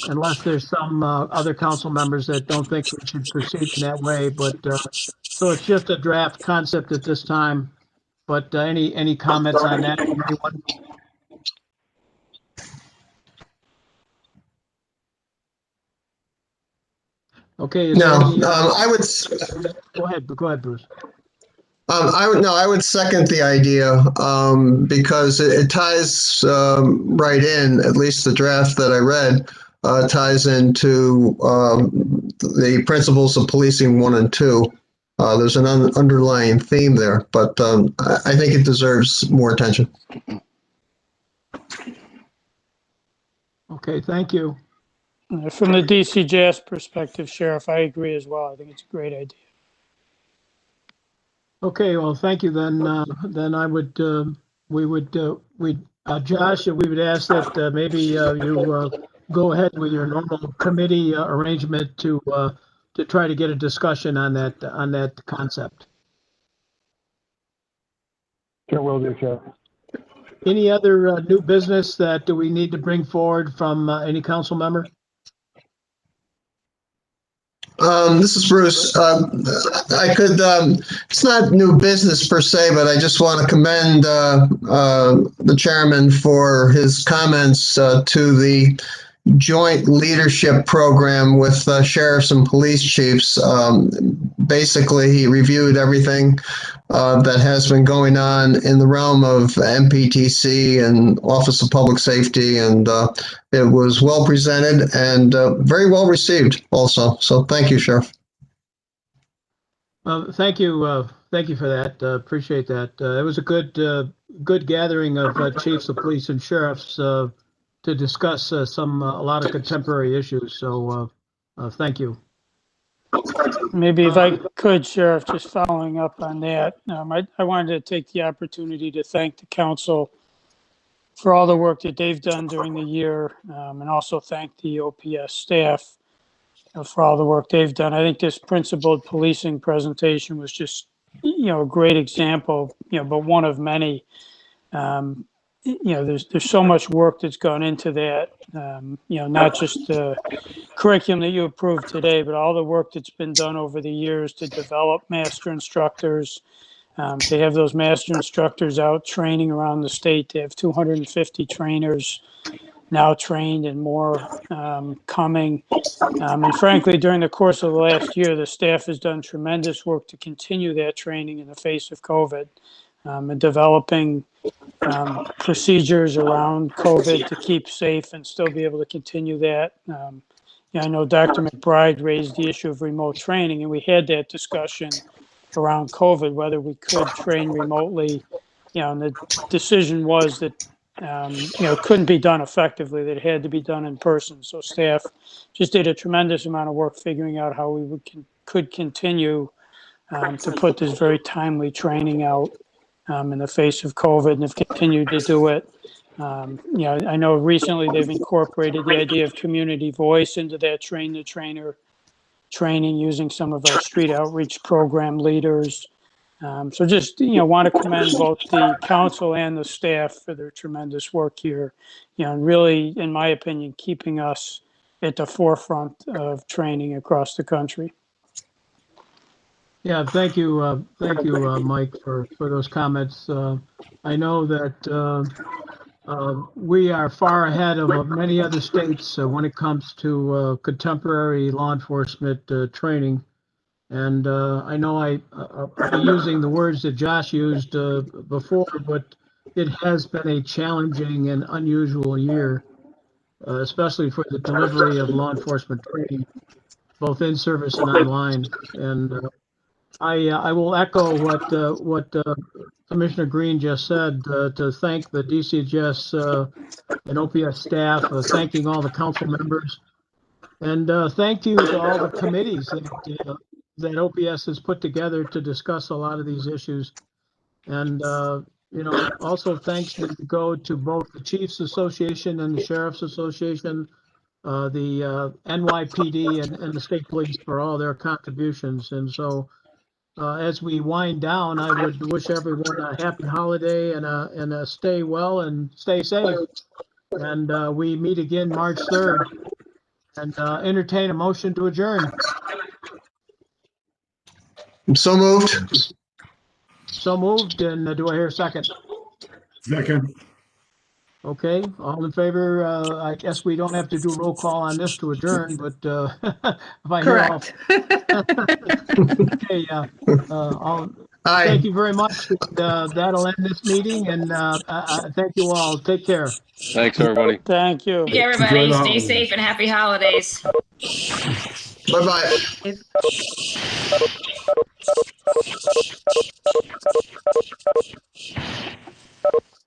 unless there's some other council members that don't think we should proceed in that way, but so it's just a draft concept at this time. But any comments on that from anyone? Okay. I would. Go ahead, Bruce. I would second the idea because it ties right in, at least the draft that I read, ties into the principles of policing 1 and 2. There's an underlying theme there, but I think it deserves more attention. Okay, thank you. From the DCJS perspective, Sheriff, I agree as well. I think it's a great idea. Okay, well, thank you. Then I would, Josh, we would ask that maybe you go ahead with your normal committee arrangement to to try to get a discussion on that concept. Sure will do, Chair. Any other new business that we need to bring forward from any council member? This is Bruce. I could, it's not new business per se, but I just want to commend the chairman for his comments to the joint leadership program with sheriffs and police chiefs. Basically, he reviewed everything that has been going on in the realm of MPTC and Office of Public Safety, and it was well presented and very well received also. So thank you, Sheriff. Thank you. Thank you for that. Appreciate that. It was a good gathering of chiefs of police and sheriffs to discuss a lot of contemporary issues. So thank you. Maybe if I could, Sheriff, just following up on that, I wanted to take the opportunity to thank the council for all the work that they've done during the year, and also thank the OPS staff for all the work they've done. I think this principled policing presentation was just, a great example, but one of many. There's so much work that's gone into that, not just the curriculum that you approved today, but all the work that's been done over the years to develop master instructors, to have those master instructors out training around the state. They have 250 trainers now trained and more coming. And frankly, during the course of the last year, the staff has done tremendous work to continue that training in the face of COVID, and developing procedures around COVID to keep safe and still be able to continue that. I know Dr. McBride raised the issue of remote training, and we had that discussion around COVID, whether we could train remotely, and the decision was that, it couldn't be done effectively, that it had to be done in person. So staff just did a tremendous amount of work figuring out how we could continue to put this very timely training out in the face of COVID, and have continued to do it. I know recently they've incorporated the idea of community voice into that train the trainer training, using some of our street outreach program leaders. So just, want to commend both the council and the staff for their tremendous work here, and really, in my opinion, keeping us at the forefront of training across the country. Yeah, thank you, Mike, for those comments. I know that we are far ahead of many other states when it comes to contemporary law enforcement training, and I know I'll be using the words that Josh used before, but it has been a challenging and unusual year, especially for the delivery of law enforcement training, both in service and online. And I will echo what Commissioner Green just said, to thank the DCJS and OPS staff, thanking all the council members, and thank you to all the committees that OPS has put together to discuss a lot of these issues. And also thanks need to go to both the Chiefs Association and the Sheriff's Association, the NYPD and the state police for all their contributions. And so as we wind down, I would wish everyone a happy holiday and stay well and stay safe. And we meet again March 3rd, and entertain a motion to adjourn. So moved. So moved. And do I hear a second? Second. Okay, all in favor? I guess we don't have to do roll call on this to adjourn, but if I hear all. Correct. Okay, thank you very much. That'll end this meeting, and thank you all. Take care. Thanks, everybody. Thank you. Thank you, everybody. Enjoy the Stay holidays. safe and happy holidays. Bye-bye.